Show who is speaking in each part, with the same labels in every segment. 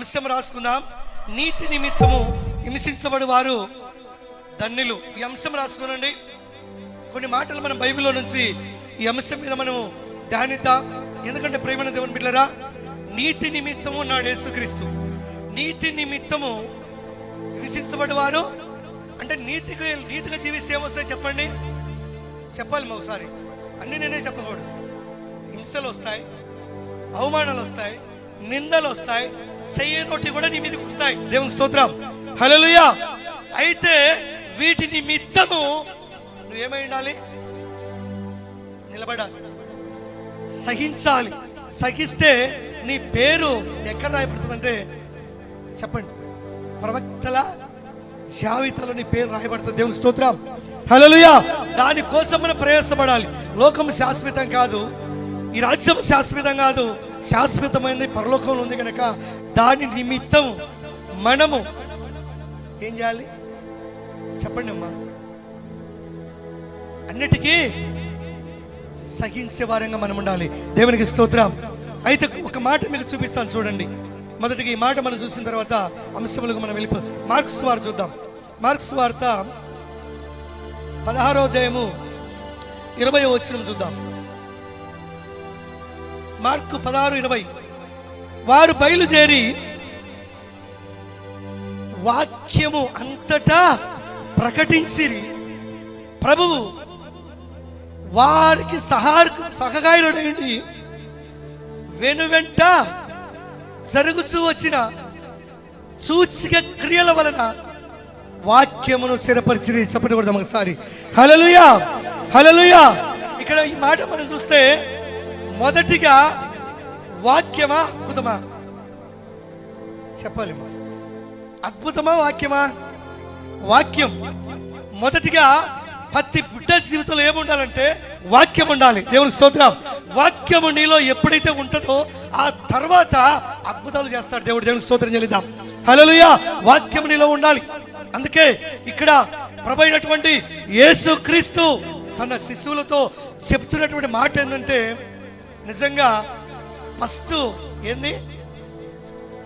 Speaker 1: అంశం రాసుకున్నాం. నీతి నిమిత్తము హింసించబడి వారు ధన్యులు. ఈ అంశం రాసుకునండి. కొన్ని మాటలు మనం బైబిల్లో నుంచి ఈ అంశం మీద మనము ధ్యానిద్దాం. ఎందుకంటే ప్రేమైన దేవుని బిడ్డలారా, నీతి నిమిత్తము నాడు యేసుక్రీస్తు నీతి నిమిత్తము హింసించబడి వారు అంటే నీతిగా జీవిస్తే ఏమొస్తాయి చెప్పండి, చెప్పాలి మా ఒకసారి. అన్ని నేనే చెప్పకూడదు. హింసలు వస్తాయి, అవమానాలు వస్తాయి, నిందలు వస్తాయి, చెయ్యనోటి కూడా నీ మీదకి వస్తాయి. దేవునికి స్తోత్రం, హల్లెలూయా. అయితే వీటి నిమిత్తము నువ్వేమై ఉండాలి? నిలబడాలి, సహించాలి. సహిస్తే నీ పేరు ఎక్కడ రాయబడుతుందంటే చెప్పండి, ప్రవక్తల జాబితాలో నీ పేరు రాయబడుతుంది. దేవునికి స్తోత్రం, హల్లెలూయా. దానికోసం మనం ప్రయాసపడాలి. లోకం శాశ్వతం కాదు, ఈ రాజ్యం శాశ్వతం కాదు, శాశ్వతమైనది పరలోకంలో ఉంది కనుక దాని నిమిత్తం మనము ఏం చేయాలి చెప్పండి అమ్మా? అన్నిటికీ సహించే వారంగా మనం ఉండాలి. దేవునికి స్తోత్రం. అయితే ఒక మాట మీకు చూపిస్తాను చూడండి. మొదటిగా ఈ మాట మనం చూసిన తర్వాత అంశములకు మనం వెళ్ళిపో మార్క్స్ వార్త చూద్దాం. మార్క్స్ వార్త 16వ అధ్యాయము 20వ వచనం చూద్దాం. మార్కు 16:20. వారు బయలుదేరి వాక్యము అంతటా ప్రకటించిరి. ప్రభువు వారికి సహకారుడైండి వెనువెంట జరుగుతూ వచ్చిన సూచిక క్రియల వలన వాక్యమును స్థిరపరిచిరి. చెప్పండి కూడా ఒకసారి, హల్లెలూయా, హల్లెలూయా. ఇక్కడ ఈ మాట మనం చూస్తే మొదటిగా వాక్యమా అద్భుతమా? చెప్పాలి, అద్భుతమా వాక్యమా? వాక్యం. మొదటిగా ప్రతి బిడ్డ జీవితంలో ఏముండాలంటే వాక్యం ఉండాలి. దేవునికి స్తోత్రం. వాక్యము నీలో ఎప్పుడైతే ఉంటుందో ఆ తర్వాత అద్భుతాలు చేస్తాడు దేవుడు. దేవునికి స్తోత్రం చెల్లిద్దాం, హల్లెలూయా. వాక్యం నీలో ఉండాలి. అందుకే ఇక్కడ ప్రభు అయినటువంటి యేసుక్రీస్తు తన శిశువులతో చెప్తున్నటువంటి మాట ఏంటంటే, నిజంగా ఫస్ట్ ఏంది,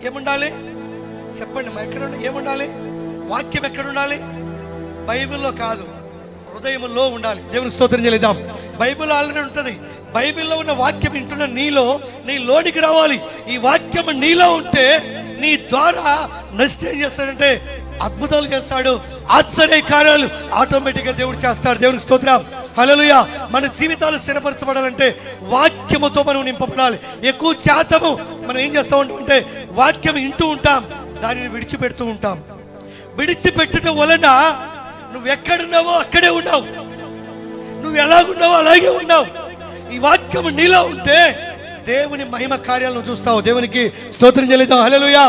Speaker 1: ఏముండాలి చెప్పండి మా? ఎక్కడ ఏముండాలి? వాక్యం ఎక్కడ ఉండాలి? బైబిల్లో కాదు, హృదయంలో ఉండాలి. దేవునికి స్తోత్రం చెల్లిద్దాం. బైబిల్ ఆల్రెడీ ఉంటుంది. బైబిల్లో ఉన్న వాక్యం వింటున్న నీ లోనికి రావాలి. ఈ వాక్యం నీలో ఉంటే నీ ద్వారా నష్టం ఏం చేస్తాడంటే అద్భుతాలు చేస్తాడు, ఆశ్చర్య కార్యాలు ఆటోమేటిక్గా దేవుడు చేస్తాడు. దేవునికి స్తోత్రం, హల్లెలూయా. మన జీవితాలు స్థిరపరచబడాలంటే వాక్యముతో మనం నింపబడాలి. ఎక్కువ శాతము మనం ఏం చేస్తూ ఉంటాం అంటే వాక్యం వింటూ ఉంటాం, దానిని విడిచిపెడుతూ ఉంటాం. విడిచిపెట్టడం వలన నువ్వు ఎక్కడున్నావో అక్కడే ఉన్నావు, నువ్వు ఎలాగున్నావో అలాగే ఉన్నావు. ఈ వాక్యము నీలో ఉంటే దేవుని మహిమ కార్యాలను చూస్తావు. దేవునికి స్తోత్రం చెల్లిద్దాం, హల్లెలూయా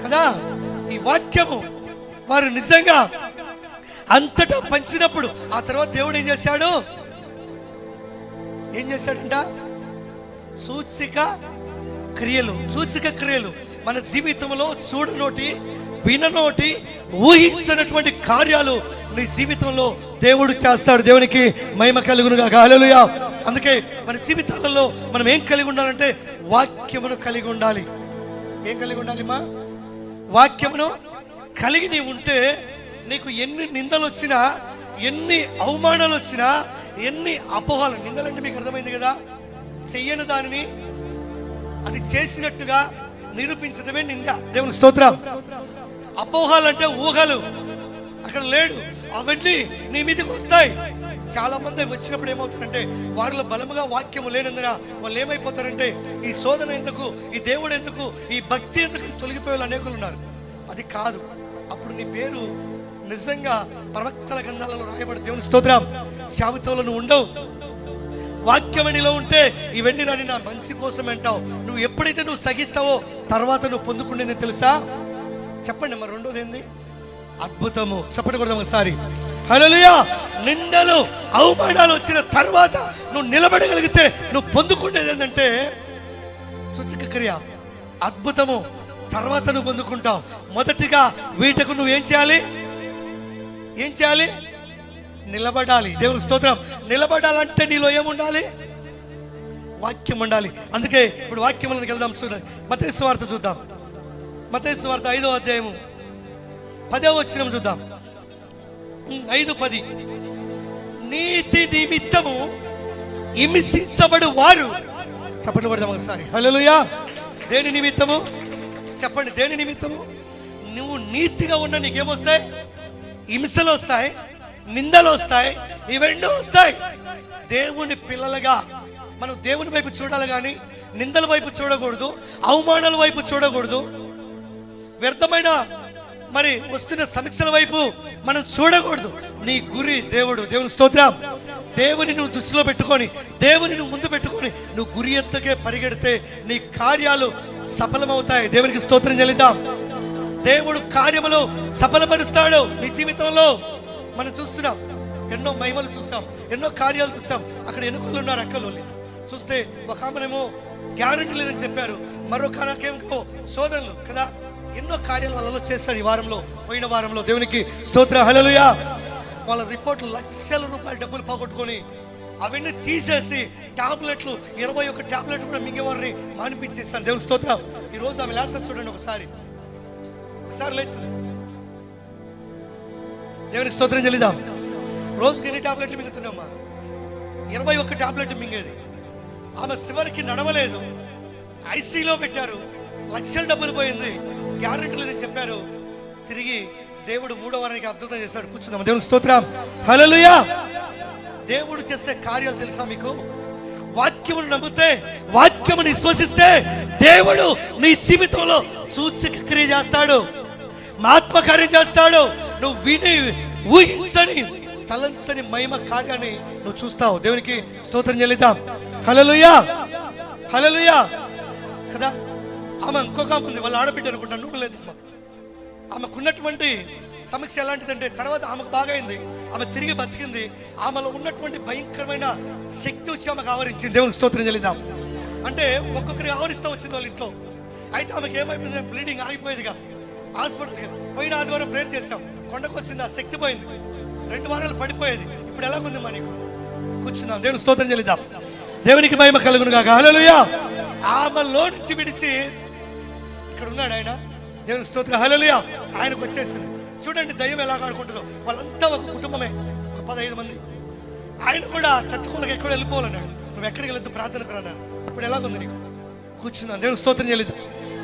Speaker 1: కదా. ఈ వాక్యము వారు నిజంగా అంతటా పంచినప్పుడు ఆ తర్వాత దేవుడు ఏం చేశాడంట? సూచిక క్రియలు మన జీవితంలో చూడనోటి, విననోటి, ఊహించినటువంటి కార్యాలు నీ జీవితంలో దేవుడు చేస్తాడు. దేవునికి మహిమ కలుగునుగాక, హల్లెలూయా. అందుకే మన జీవితాలలో మనం ఏం కలిగి ఉండాలంటే వాక్యమును కలిగి ఉండాలి. ఏం కలిగి ఉండాలి మా? వాక్యమును కలిగి నీ ఉంటే నీకు ఎన్ని నిందలు వచ్చినా, ఎన్ని అవమానాలు వచ్చినా, ఎన్ని అపోహలు, నిందలంటే మీకు అర్థమైంది కదా, చెయ్యని దానిని అది చేసినట్టుగా నిరూపించడమే నింద. దేవుని స్తోత్రం. అపోహాలంటే ఊహలు, అక్కడ లేడు, అవన్నీ నీ మీదకి వస్తాయి. చాలా మంది వచ్చినప్పుడు ఏమవుతారంటే వారిలో బలముగా వాక్యము లేనందున వాళ్ళు ఏమైపోతారంటే ఈ శోధన ఎందుకు, ఈ దేవుడు ఎందుకు, ఈ భక్తి ఎందుకు తొలగిపోయే వాళ్ళు అనేకులు ఉన్నారు. అది కాదు. అప్పుడు నీ పేరు నిజంగా ప్రవక్తల గ్రంథాలలో రాయబడి దేవుని స్తోత్రం జాబితాలో నువ్వు ఉండవు. వాక్యం నీలో ఉంటే ఇవన్నీ రాని నా మంచి కోసం అంటావు. నువ్వు ఎప్పుడైతే నువ్వు సహిస్తావో తర్వాత నువ్వు పొందుకునేది తెలుసా? చెప్పండి మరి. రెండోది ఏంది? అద్భుతము. చెప్పండి కూడా ఒకసారి, హల్లెలూయా. నిందలు అవమానాలు వచ్చిన తర్వాత నువ్వు నిలబడగలిగితే నువ్వు పొందుకునేది ఏంటంటే సూచక క్రియ, అద్భుతము. తర్వాత నువ్వు పొందుకుంటావు. మొదటిగా వీటకు నువ్వు ఏం చేయాలి? నిలబడాలి. దేవుని స్తోత్రం. నిలబడాలంటే నీలో ఏముండాలి? వాక్యం ఉండాలి. అందుకే ఇప్పుడు వాక్యంలోకి వెళ్దాం. చూడండి, మత్తయి సువార్త చూద్దాం. మత్తయి సువార్త 5వ అధ్యాయము 10వ వచనం చూద్దాం. 5:10 నీతి నిమిత్తము హింసించబడు వారు, చెప్పండి పడదాం ఒకసారి, హల్లెలూయా. దేని నిమిత్తము చెప్పండి, దేని నిమిత్తము? నువ్వు నీతిగా ఉన్న నీకేమొస్తాయి? హింసలు వస్తాయి, నిందలు వస్తాయి, ఇవన్నీ వస్తాయి. దేవుని పిల్లలుగా మనం దేవుని వైపు చూడాలి కానీ నిందల వైపు చూడకూడదు, అవమానాల వైపు చూడకూడదు, వ్యర్థమైన మరి వస్తున్న సమస్యల వైపు మనం చూడకూడదు. నీ గురి దేవుడు. దేవుని స్తోత్రం. దేవుని నువ్వు దృష్టిలో పెట్టుకొని, దేవుని నువ్వు ముందు పెట్టుకొని నువ్వు గురి ఎత్తకే పరిగెడితే నీ కార్యాలు సఫలమవుతాయి. దేవునికి స్తోత్రం చెల్లిద్దాం. దేవుడు కార్యములు సఫలపరుస్తాడు నీ జీవితంలో. మనం చూస్తున్నాం, ఎన్నో మహిమలు చూస్తాం, ఎన్నో కార్యాలు చూస్తాం. అక్కడ ఎన్నికలు ఉన్నారు, అక్కలు లేదు. చూస్తే ఒక ఆమెనేమో గ్యారంటీ లేదని చెప్పారు, మరొక నాకేమో శోధనలు కదా. ఎన్నో కార్యాలు వాళ్ళలో చేస్తాడు ఈ వారంలో, పోయిన వారంలో. దేవునికి స్తోత్రం, హల్లెలూయా. వాళ్ళ రిపోర్ట్లు లక్షల రూపాయల డబ్బులు పోగొట్టుకొని అవన్నీ తీసేసి టాబ్లెట్లు 21 టాబ్లెట్ కూడా మింగేవారిని మానిపించేస్తాను. దేవునికి స్తోత్రం. ఈరోజు ఆమె లేస్తారు చూడండి, ఒకసారి లేచు. దేవునికి స్తోత్రం చెల్లిద్దాం. రోజుకి ఎన్ని టాబ్లెట్లు మింగుతున్నామ్మా? 21 టాబ్లెట్ మింగేది. ఆమె చివరికి నడవలేదు, ఐసీలో పెట్టారు, లక్షల డబ్బులు పోయింది, గ్యారెంటీ లేదని చెప్పారు. తిరిగి దేవుడు 3వ వారానికి అద్భుతం చేశాడు. కూర్చుందాం. దేవునికి స్తోత్రం, హల్లెలూయా. దేవుడు చేసే కార్యాలు తెలుసా మీకు? వాక్యమును నమ్మితే, వాక్యమును విశ్వసిస్తే దేవుడు నీ జీవితంలో సూచక క్రియ చేస్తాడు, ఆత్మకార్యం చేస్తాడు. నువ్వు విని ఊహించని తలంచని మహిమ కార్యాన్ని నువ్వు చూస్తావు. దేవునికి స్తోత్రం చెల్లిద్దాం, హల్లెలూయా, హల్లెలూయా కదా. ఆమె ఇంకొక ఉంది, వాళ్ళ ఆడబిడ్డ అనుకుంటాను, నువ్వు లేదమ్మా. ఆమెకున్నటువంటి సమస్య ఎలాంటిదంటే, తర్వాత ఆమెకు బాగైంది, ఆమె తిరిగి బతికింది. ఆమెలో ఉన్నటువంటి భయంకరమైన శక్తి వచ్చి ఆమెకు ఆవరించింది. దేవునికి స్తోత్రం చెల్లిద్దాం. అంటే ఒక్కొక్కరికి ఆవరిస్తూ వచ్చింది వాళ్ళ ఇంట్లో. అయితే ఆమెకి ఏమైపోయింది? బ్లీడింగ్ ఆగిపోయేదిగా. హాస్పిటల్కి పోయిన ఆదివారం ప్రేయర్ చేసాం, కొండకు వచ్చింది, ఆ శక్తి పోయింది. 2 వారాలు పడిపోయేది. ఇప్పుడు ఎలాగుంది మా నీకు? కూర్చుందాం. దేవునికి స్తోత్రం చెల్లిద్దాం. దేవునికి మహిమ కలుగును గాక, హల్లెలూయా. ఆమెలో నుంచి విడిచి ఇక్కడ ఉన్నాడు ఆయన. దేవునికి స్తోత్రం, హల్లెలూయా. ఆయనకు వచ్చేసింది. చూడండి దయ్యం ఎలా ఆడుకుంటుందో. వాళ్ళంతా ఒక కుటుంబమే, ఒక 15 మంది. ఆయన కూడా తట్టుకోలేక ఎక్కడ వెళ్ళిపోవాలన్నాడు. నువ్వు ఎక్కడికి వెళ్ళొద్దు, ప్రార్థనకు అన్నాడు. ఇప్పుడు ఎలాగుంది నీకు? కూర్చున్నాను. దేవునికి స్తోత్రం చెల్లిద్దాం,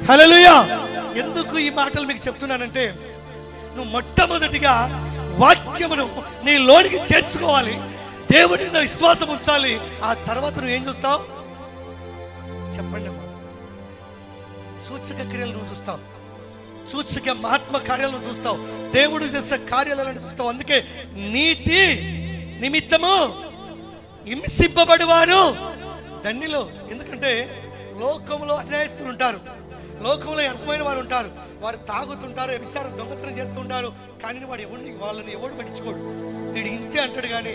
Speaker 1: హల్లెలూయా. ఎందుకు ఈ మాటలు మీకు చెప్తున్నానంటే, నువ్వు మొట్టమొదటిగా వాక్యమును నీ లోనికి చేర్చుకోవాలి, దేవుడి మీద విశ్వాసం ఉంచాలి. ఆ తర్వాత నువ్వు ఏం చూస్తావు చెప్పండి అమ్మా? సూచక క్రియలు నువ్వు చూస్తావు, సూచక మహాత్మ కార్యాలను చూస్తావు, దేవుడు చేసే కార్యాలను చూస్తావు. అందుకే నీతి నిమిత్తము హింసింపబడువారు ధన్యులు. ఎందుకంటే లోకంలో అన్యాయస్తులు ఉంటారు, లోకంలో అర్థమైన వారు ఉంటారు. వారు తాగుతుంటారు, వ్యభిచారం దొంగతనం చేస్తుంటారు. కానీ వాళ్ళని ఎవడు పట్టించుకోడు. వీడు ఇంతే అంటాడు. కానీ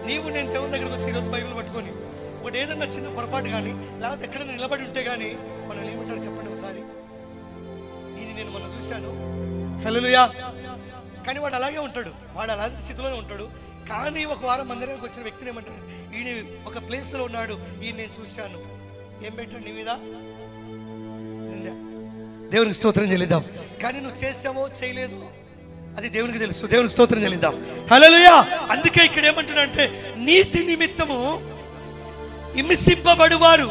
Speaker 1: నీవు నేను దేవుని దగ్గరకు వచ్చి ఈరోజు బైబిల్ పట్టుకొని ఒకటి ఏదన్నా చిన్న పొరపాటు కానీ లేకపోతే ఎక్కడైనా నిలబడి ఉంటే కానీ మనం ఏమంటారు చెప్పండి ఒకసారి? నేను మనం చూశాను, హల్లెలూయా. కానీ వాడు అలాగే ఉంటాడు, వాడు అలాంటి స్థితిలోనే ఉంటాడు. కానీ ఒక వారం మందిరానికి వచ్చిన వ్యక్తిని ఏమంటాడు? ఈయన ఒక ప్లేస్లో ఉన్నాడు, ఈయన నేను చూశాను. ఏం పెట్టాడు నీ మీద? నింద. దేవునికి స్తోత్రం చెల్లిద్దాం. కానీ నువ్వు చేసావో చేయలేదు అది దేవునికి తెలుసు. దేవునికి స్తోత్రం చెల్లిద్దాం, హల్లెలూయా. అందుకే ఇక్కడ ఏమంటున్నాడంటే, నీతి నిమిత్తము హింసింపబడువారు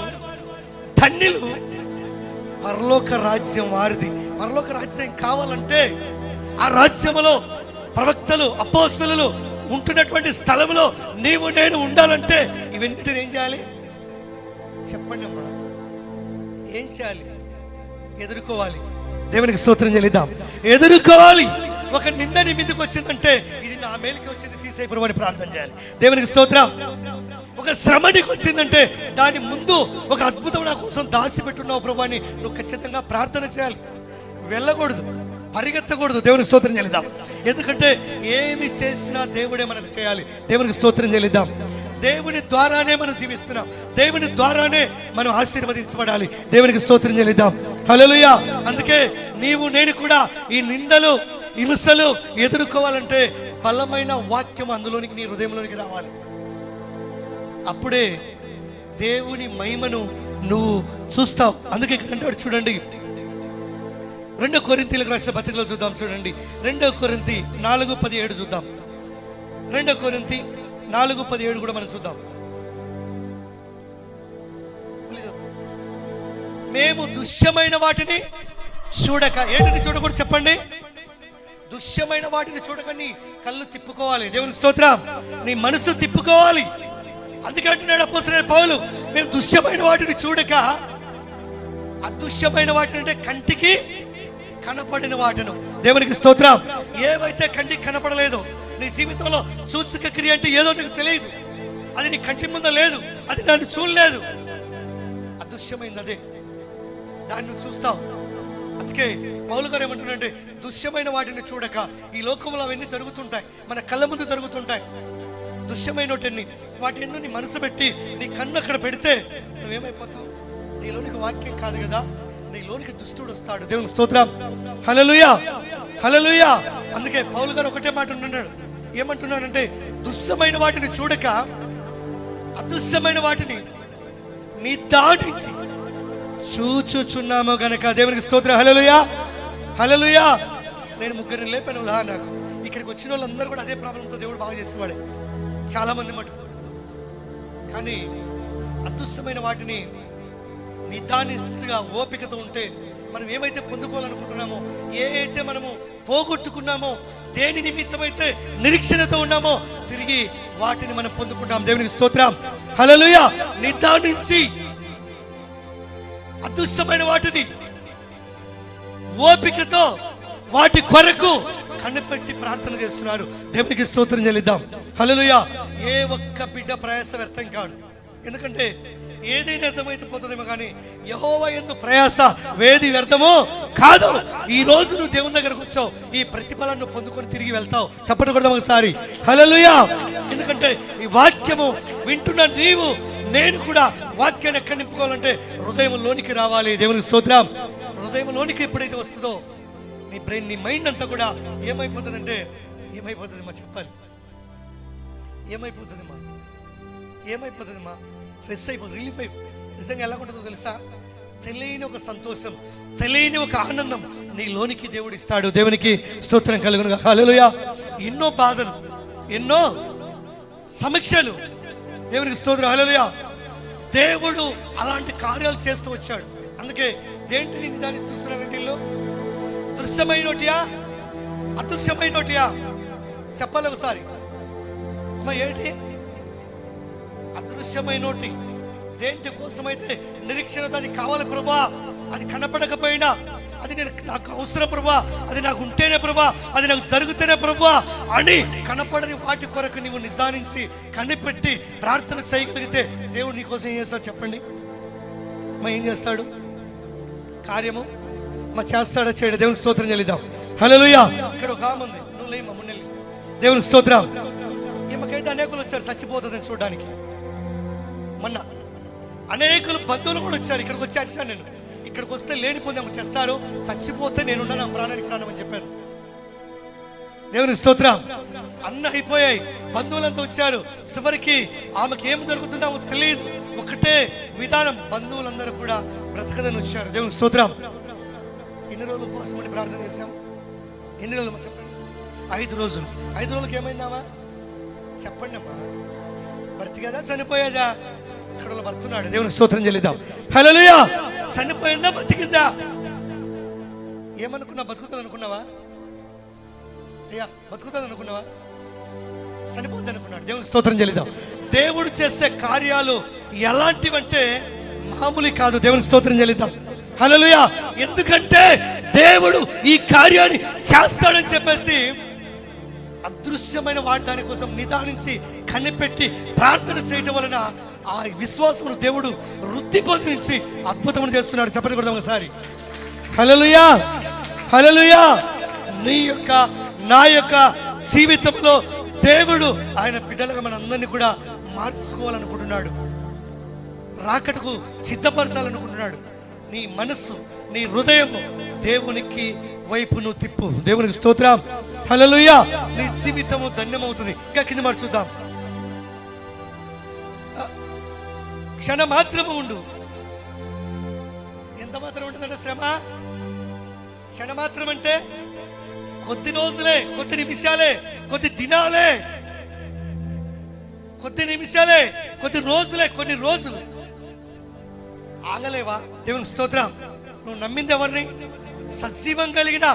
Speaker 1: ధన్యులు, పరలోక రాజ్యం వారిది. పరలోక రాజ్యం కావాలంటే ఆ రాజ్యములో ప్రవక్తలు, అపోస్తలులు ఉంటున్నటువంటి స్థలంలో నీవు నేను ఉండాలంటే ఇవన్నిటిని ఏం చేయాలి చెప్పండి అమ్మా? ఏం చేయాలి? ఎదుర్కోవాలి. దేవునికి స్తోత్రం చెల్లిద్దాం. ఎదుర్కోవాలి. ఒక నింద నీ మీదకి వచ్చిందంటే ఇది నా మేలుకి వచ్చింది, తీసేయపురం అని ప్రార్థన చేయాలి. దేవునికి స్తోత్రం. ఒక శ్రమ నీకు వచ్చిందంటే దాని ముందు ఒక అద్భుతం నా కోసం దాచిపెట్టున్నావు ప్రభు అని నువ్వు ఖచ్చితంగా ప్రార్థన చేయాలి. వెళ్ళకూడదు, పరిగెత్తకూడదు. దేవునికి స్తోత్రం చెల్లిద్దాం. ఎందుకంటే ఏమి చేసినా దేవుడే మనకు చేయాలి. దేవునికి స్తోత్రం చెల్లిద్దాం. దేవుని ద్వారానే మనం జీవిస్తున్నాం, దేవుని ద్వారానే మనం ఆశీర్వదించబడాలి. దేవునికి స్తోత్రం చెల్లిద్దాం, హల్లెలూయా. అందుకే నీవు నేను కూడా ఈ నిందలు హింసలు ఎదుర్కోవాలంటే బలమైన వాక్యం అందులోనికి నీ హృదయంలోనికి రావాలి. అప్పుడే దేవుని మహిమను నువ్వు చూస్తావు. అందుకే ఇక్కడ అంటాడు చూడండి, 2 కొరింథీయులకు రాసిన పత్రికలో చూద్దాం చూడండి, 2 కొరింథీ 4:17 చూద్దాం. 2 కొరింథీ 4:17 కూడా మనం చూద్దాం. మేము దుష్యమైన వాటిని చూడక, ఏంటిని చూడకూడదు చెప్పండి? దుష్యమైన వాటిని చూడక నీ కళ్ళు తిప్పుకోవాలి. దేవునికి స్తోత్రం. నీ మనసు తిప్పుకోవాలి. అందుకే అంటున్నాడు అపోస్తలుడైన పౌలు, మేము దుష్యమైన వాటిని చూడక, అదృశ్యమైన వాటిని అంటే కంటికి కనపడిన వాటిను. దేవునికి స్తోత్రం. ఏవైతే కంటికి కనపడలేదో, నీ జీవితంలో సూచక క్రియ అంటే ఏదో నీకు తెలియదు, అది నీ కంటి ముందు లేదు, అది నన్ను చూడలేదు, అదృశ్యమైంది అదే, దాన్ని నువ్వు చూస్తావు. అందుకే పౌలు గారు ఏమంటున్నాడంటే, దుష్యమైన వాటిని చూడక, ఈ లోకంలో అవన్నీ జరుగుతుంటాయి, మన కళ్ళ ముందు జరుగుతుంటాయి. దుష్యమైన వాటి ఎన్నో నీ మనసు పెట్టి నీ కన్ను అక్కడ పెడితే నువ్వేమైపోతావు? నీలోనికి వాక్యం కాదు కదా, నీలోనికి దుష్టుడు వస్తాడు. దేవుని స్తోత్రం. హల్లెలూయా, హల్లెలూయా. అందుకే పౌలు గారు ఒకటే మాట ఉంటున్నాడు, ఏమంటున్నాడంటే, దుష్యమైన వాటిని చూడక అదృశ్యమైన వాటిని నిదానించి చూచుచున్నాము గనక. దేవునికి స్తోత్రం. హల్లెలూయా, హల్లెలూయా. నేను ముగ్గురిని లేపాను నాకు. ఇక్కడికి వచ్చిన వాళ్ళందరూ కూడా అదే ప్రాబ్లంతో దేవుడు బాగా చేసేవాడే, చాలా మంది మటుకు. కానీ అదృశ్యమైన వాటిని నిదానించగా ఓపికతో ఉంటే మనం ఏమైతే పొందుకోవాలనుకుంటున్నామో, ఏ అయితే మనము పోగొట్టుకున్నామో, దేని నిమిత్తమైతే నిరీక్షణతో ఉన్నామో, తిరిగి వాటిని మనం పొందుకుంటాం. దేవునికి స్తోత్రం. హల్లెలూయా. నిదానించి అదృశ్యమైన వాటిని ఓపికతో వాటి కొరకు కనిపెట్టి ప్రార్థన చేస్తున్నారు. దేవునికి స్తోత్రం చెల్లిద్దాం. హల్లెలూయా. ఏ ఒక్క బిడ్డ ప్రయాస వ్యర్థం కాదు. ఎందుకంటే ఏదైనా అర్థమైతే పోతుందేమో, కానీ యెహోవా యందు ప్రయాస వేది వ్యర్థమో కాదు. ఈ రోజు నువ్వు దేవుని దగ్గరకు వచ్చావు, ఈ ప్రతిఫలాన్ని పొందుకొని తిరిగి వెళ్తావు. చప్పట్లు కొడదాం ఒకసారి. హల్లెలూయా. ఎందుకంటే ఈ వాక్యము వింటున్న నీవు, నేను కూడా వాక్యాన్ని ఎక్కడ నింపుకోవాలంటే హృదయంలోనికి రావాలి. దేవునికి స్తోత్రం. హృదయంలోనికి ఎప్పుడైతే వస్తుందో నీ బ్రెయిన్, నీ మైండ్ అంతా కూడా ఏమైపోతుందంటే, ఏమైపోతుందమ్మా చెప్పాలి, ఏమైపోతుందమ్మా ఫ్రెష్ అయిపోతుంది, రిలీఫ్ అయిపోతుంది. నిజంగా ఎలా ఉంటుందో తెలుసా? తెలియని ఒక సంతోషం, తెలియని ఒక ఆనందం నీ లోనికి దేవుడు ఇస్తాడు. దేవునికి స్తోత్రం కలుగునుగా. హల్లెలూయా. ఎన్నో బాధలు, ఎన్నో సమస్యలు, దేవునికి స్తోత్రం. హల్లెలూయా. దేవుడు అలాంటి కార్యాలు చేస్తూ వచ్చాడు. అందుకే దేంటిని నిదానిస్తూ చూస్తున్న వెంటిల్లో, దృశ్యమైనటియా అదృశ్యమైనటియా చెప్పాలి ఒకసారి అమ్మా. ఏంటి అదృశ్యమైనటి? దేంటి కోసమైతే నిరీక్షణతో అది కావాలి ప్రభా, అది కనపడకపోయినా అది నాకు అవసరం ప్రభా, అది నాకు ఉంటేనే ప్రభా, అది నాకు జరుగుతేనే ప్రభా అని కనపడని వాటి కొరకు నీవు నిదానించి కనిపెట్టి ప్రార్థన చేయగలిగితే దేవుడు నీ కోసం ఏం చేస్తాడు చెప్పండి? మా ఏం చేస్తాడు? కార్యము మా చేస్తాడా చేయడం? దేవునికి స్తోత్రం చెల్లిద్దాం. హల్లెలూయా. ఇక్కడ ఒక ఆమె ఉంది, నువ్వు లేమ్మా మున్నెల్లి. దేవునికి స్తోత్రం. ఈమెకైతే అనేకులు వచ్చారు చచ్చిపోతుందని చూడడానికి. మొన్న అనేకులు బంధువులు కూడా వచ్చారు. ఇక్కడికి వచ్చి అడిచాను నేను, ఇక్కడికి వస్తే లేనిపోతే ఆమె తెస్తారు, చచ్చిపోతే నేనున్నాను ప్రాణానికి ప్రాణం అని చెప్పాను. దేవునికి స్తోత్రం. అన్న అయిపోయాయి, బంధువులంతా వచ్చారు. చివరికి ఆమెకి ఏం జరుగుతుందో ఆమెకు తెలియదు. ఒకటే విధానం, బంధువులందరూ కూడా బ్రతకదని వచ్చారు. దేవునికి స్తోత్రం. ఎన్ని రోజులు ఉపవాసం అని ప్రార్థన చేశాం? ఎన్ని రోజులు చెప్పండి? 5 రోజులు. 5 రోజులకి ఏమైందామా చెప్పండి అమ్మా? బ్రతికేదా చనిపోయేదా? ఇక్కడ భర్తున్నాడు. దేవునికి స్తోత్రం చెల్లిద్దాం. హల్లెలూయా. చనిపోయిందా బతికిందా? ఏమనుకున్నా? బతుకుతుంది అనుకున్నావా? అయ్యా బతుకుతుంది అనుకున్నావా? చనిపోద్ది అనుకున్నాడు. దేవునికి స్తోత్రం చెల్లిద్దాం. దేవుడు చేసే కార్యాలు ఎలాంటివంటే మామూలు కాదు. దేవునికి స్తోత్రం చెల్లిద్దాం. హల్లెలూయా. ఎందుకంటే దేవుడు ఈ కార్యాన్ని చేస్తాడని చెప్పేసి అదృశ్యమైన వాడి దానికోసం నిదానించి కనిపెట్టి ప్రార్థన చేయటం వలన ఆ విశ్వాసమును దేవుడు వృద్ధి పొందించి అద్భుతమును చేస్తున్నాడు. చెప్పండి కూడా ఒకసారి. హల్లెలూయా, హల్లెలూయా. నీ యొక్క నా యొక్క జీవితంలో దేవుడు ఆయన బిడ్డలుగా మన అందరినీ కూడా మార్చుకోవాలనుకుంటున్నాడు, రాకటకు సిద్ధపరచాలనుకుంటున్నాడు. నీ మనస్సు, నీ హృదయము దేవునికి వైపు నువ్వు తిప్పు. దేవునికి స్తోత్రం. హల్లెలూయా. నీ జీవితము ధన్యమవుతుంది. ఇంకా కింద మాట చూద్దాం. క్షణ మాత్రము ఉండు. ఎంత మాత్రం ఉంటుందంటే శ్రమ? క్షణ మాత్రం అంటే కొద్ది రోజులే, కొద్ది నిమిషాలే, కొద్ది దినాలే, కొద్ది నిమిషాలే, కొద్ది రోజులే, కొన్ని రోజులు. ఆగలేవా? దేవుని స్తోత్రం. నువ్వు నమ్మింది ఎవరిని? సజీవం కలిగిన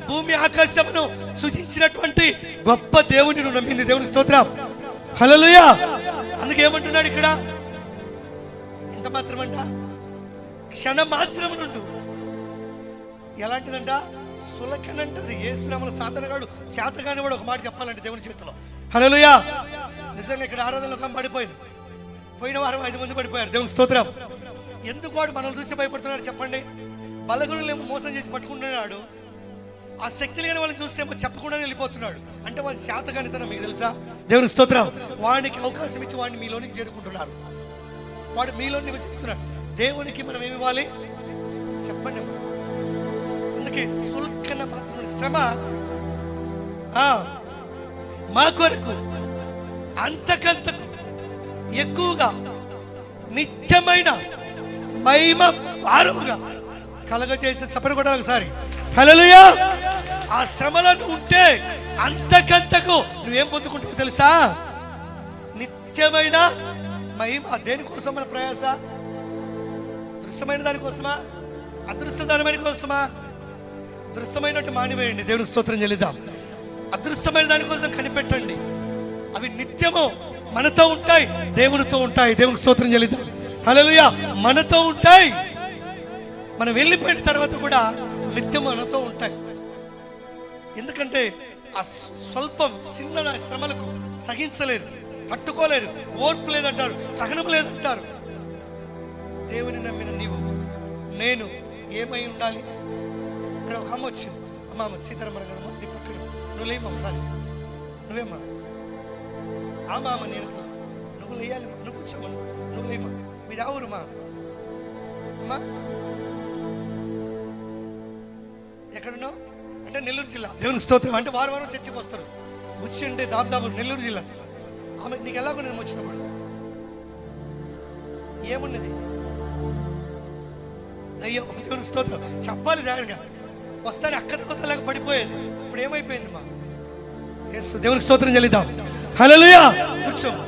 Speaker 1: భూమి ఆకాశమును సృజించినటువంటి గొప్ప దేవుని నువ్వు నమ్మింది. దేవుని స్తోత్రం. హల్లెలూయా. అందుకే ఏమంటున్నాడు ఇక్కడ? ఎంత మాత్రమంట? క్షణ మాత్రము నుండు. ఎలాంటిదంట? సులకనంటది. యేసునామములో సాతానుగాడు చేతగాని వాడు ఒక మాట చెప్పాలంటే దేవుని చేతిలో. హల్లెలూయా. నిజంగా ఇక్కడ ఆరాధనలో పడిపోయింది. పోయిన వారం 5 మంది పడిపోయారు. దేవుని స్తోత్రం. ఎందుకు వాడు మనల్ని చూసి భయపడుతున్నాడు చెప్పండి? బలగునులేమో మోసం చేసి పట్టుకుంటున్నాడు. ఆ శక్తి లేని వాళ్ళని చూస్తేమో చెప్పకుండానే వెళ్ళిపోతున్నాడు. అంటే వాళ్ళ శాతగానితనం మీకు తెలుసా? దేవుని స్తోత్రం. వాడికి అవకాశం ఇచ్చి వాడిని మీలోనికి చేరుకుంటున్నారు. వాడు మీలో నివసిస్తున్నాడు. దేవునికి మనం ఏమి ఇవ్వాలి చెప్పండి అమ్మా. అందుకే సుల్కన మాత్రమే శ్రమ మా కొరకు అంతకంతకు ఎక్కువగా నిత్యమైన మహిమ భారముగా కలగజేసి చెప్పండి కూడా ఒకసారి. హల్లెలూయా. ఆ శ్రమలను ఉంటే అంతకంతకు నువ్వేం పొందుకుంటావు తెలుసా? నిత్యమైన మహిమ. దేనికోసం మన ప్రయాస? దృశ్యమైన దానికోసమా? అదృశ్యమైన కోసమా? దృశ్యమైనట్టు మానివేయండి. దేవునికి స్తోత్రం చెల్లిద్దాం. అదృశ్యమైన దానికోసం కనిపెట్టండి. అవి నిత్యము మనతో ఉంటాయి, దేవునితో ఉంటాయి. దేవునికి స్తోత్రం చెల్లిద్దాం. హల్లెలూయా. మనతో ఉంటాయి. మనం వెళ్ళిపోయిన తర్వాత కూడా నిత్యం మనతో ఉంటాయి. ఎందుకంటే ఆ స్వల్పం చిన్న శ్రమలకు సహించలేరు, తట్టుకోలేరు, ఓర్పు లేదంటారు, సహనం లేదంటారు. దేవుని నమ్మిన నీవు నేను ఏమై ఉండాలి? ఇక్కడ ఒక అమ్మ వచ్చింది. అమ్మ సీతారామన్ కదమ్మా, నీ పక్కన నువ్వు లేమ్మా ఒకసారి. నువ్వేమ్మా? అమ్మ నేను కాదు, నువ్వు లేయాలి. నువ్వు కూర్చోమ్మా, నువ్వు లేమ్మా. మీది ఆ ఊరుమా? అమ్మా ఎక్కడున్నావు అంటే నెల్లూరు జిల్లా. దేవునికి స్తోత్రం. అంటే వారం చర్చికి వస్తారు. వచ్చి అంటే దాదాపు నెల్లూరు జిల్లా. ఆమె నీకు ఎలా ఉన్నది వచ్చినప్పుడు? ఏమున్నది? దయ్యం. దేవునికి స్తోత్రం. చెప్పాలి జాగ్రత్తగా. వస్తానే అక్కదవతలాగా పడిపోయేది. ఇప్పుడు ఏమైపోయింది మా? యేసు. దేవునికి స్తోత్రం చెల్లిద్దాం. హల్లెలూయా. కూర్చోమ్మా.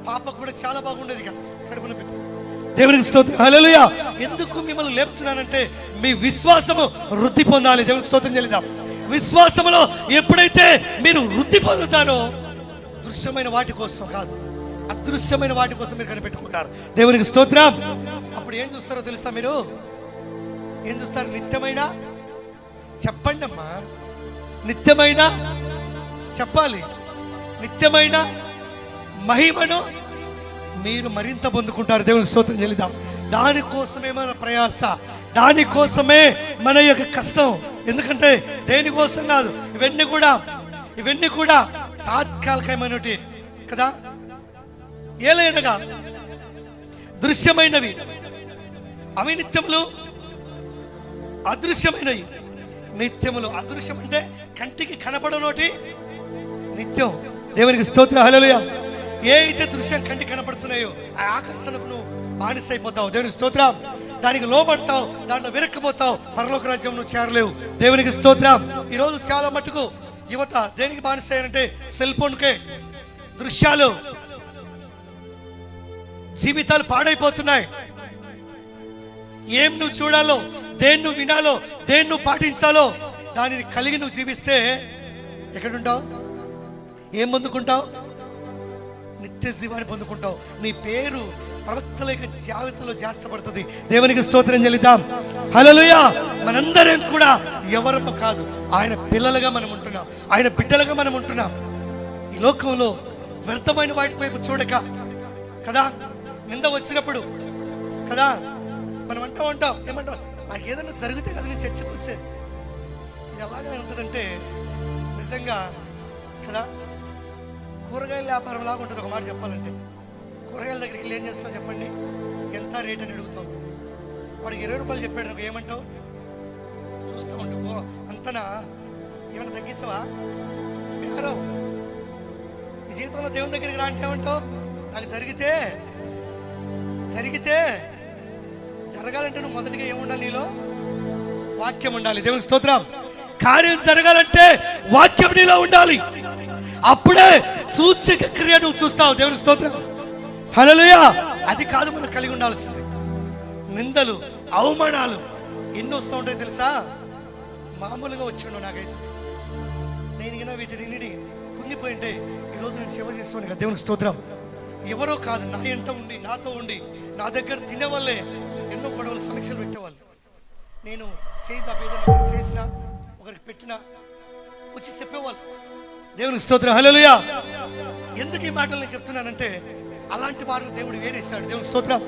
Speaker 1: పాపకు కూడా చాలా బాగుండేది కదా కడుపున పెట్టి. దేవునికి స్తోత్రం. హల్లెలూయా. ఎందుకు మిమ్మల్ని లేపుతున్నానంటే మీ విశ్వాసము వృద్ధి పొందాలి. దేవునికి స్తోత్రం చెల్లిద్దాం. విశ్వాసములో ఎప్పుడైతే మీరు వృద్ధి పొందుతారో దృశ్యమైన వాటి కోసం కాదు, అదృశ్యమైన వాటి కోసం మీరు కనిపెట్టుకుంటారు. దేవునికి స్తోత్రం. అప్పుడు ఏం చూస్తారో తెలుసా? మీరు ఏం చూస్తారు? నిత్యమైన చెప్పండి అమ్మా. నిత్యమైన చెప్పాలి. నిత్యమైన మహిమను మీరు మరింత పొందుకుంటారు. దేవునికి స్తోత్రం చెల్లిద్దాం. దానికోసమే మన ప్రయాస, దానికోసమే మన యొక్క కష్టం. ఎందుకంటే దేనికోసం కాదు. ఇవన్నీ కూడా తాత్కాలికమైనవి కదా. ఏలైనగా దృశ్యమైనవి, అవి నిత్యములు, అదృశ్యమైనవి నిత్యములు. అదృశ్యం అంటే కంటికి కనపడనోటి నిత్యం. దేవునికి స్తోత్రం. హల్లెలూయా. ఏ అయితే దృశ్యం కంటికి కనపడుతున్నాయో ఆ ఆకర్షణకు నువ్వు బానిస అయిపోతావు. దేవునికి స్తోత్రం. దానికి లోబడతావు, దాంట్లో విరక్కిపోతావు, పరలోక రాజ్యం నువ్వు చేరలేవు. దేవునికి స్తోత్రం. ఈరోజు చాలా మటుకు యువత దేనికి బానిస అయ్యారంటే సెల్ ఫోన్కే. దృశ్యాలు, జీవితాలు పాడైపోతున్నాయి. ఏం నువ్వు చూడాలో, దేన్ని నువ్వు వినాలో, దేన్ని నువ్వు పాటించాలో దానిని కలిగి నువ్వు జీవిస్తే ఎక్కడుంటావు? ఏం పొందుకుంటావు? నిత్య జీవాన్ని పొందుకుంటావు. నీ పేరు ప్రవక్తల జాబితాలో చేర్చబడుతుంది. దేవునికి స్తోత్రం చెల్లిద్దాం. హల్లెలూయా. మనందరం కూడా ఎవరమో కాదు, ఆయన పిల్లలుగా మనం ఉంటున్నాం, ఆయన బిడ్డలుగా మనం ఉంటున్నాం. ఈ లోకంలో వ్యర్థమైన వాటి వైపు చూడక కదా, నింద వచ్చినప్పుడు కదా మనం అంటాం ఏమంటాం? నాకు ఏదైనా జరిగితే కదా నేను చర్చకు వచ్చేది. ఇది ఎలాగా ఉంటుందంటే నిజంగా కదా, కూరగాయల వ్యాపారం లాగా ఉంటుంది. ఒక మాట చెప్పాలంటే కూరగాయల దగ్గరికి వెళ్ళి ఏం చేస్తావు చెప్పండి? ఎంత రేట్ అని అడుగుతావు. వాడికి 20 రూపాయలు చెప్పాడు, నాకు ఏమంటావు? చూస్తూ ఉంటావు. అంతనా? ఏమైనా తగ్గించవా? బేరం. నీ జీవితంలో దేవుని దగ్గరికి రా అంటే ఏమంటావు? నాకు జరిగితే జరిగితే జరగాలంటే నువ్వు మొదటిగా ఏముండాలి? నీలో వాక్యం ఉండాలి. దేవునికి స్తోత్రం. కార్యం జరగాలంటే వాక్యం నీలో ఉండాలి. అప్పుడే సూచక క్రియ నువ్వు చూస్తావు. దేవునికి స్తోత్రం. హల్లెలూయా. అది కాదు మనం కలిగి ఉండాల్సింది. నిందలు, అవమానాలు ఎన్ని వస్తూ ఉంటాయి తెలుసా? మామూలుగా వచ్చిండు. నాకైతే నేను ఇక వీటిని కుంగిపోయింటే ఈరోజు నేను సేవ చేస్తున్నాను కదా. దేవునికి స్తోత్రం. ఎవరో కాదు, నా ఎంట ఉండి నాతో ఉండి నా దగ్గర తినేవాళ్ళే ఎన్నో గొడవలు సమీక్షలు పెట్టేవాళ్ళు. నేను ఏదైనా ఒకరికి చేసినా ఒకరికి పెట్టినా వచ్చి చెప్పేవాళ్ళు. దేవునికి స్తోత్రం. హల్లెలూయా. ఎందుకు ఈ మాటలు నేను చెప్తున్నానంటే అలాంటి వారిని దేవుడు ఏరేశాడు. దేవునికి స్తోత్రం.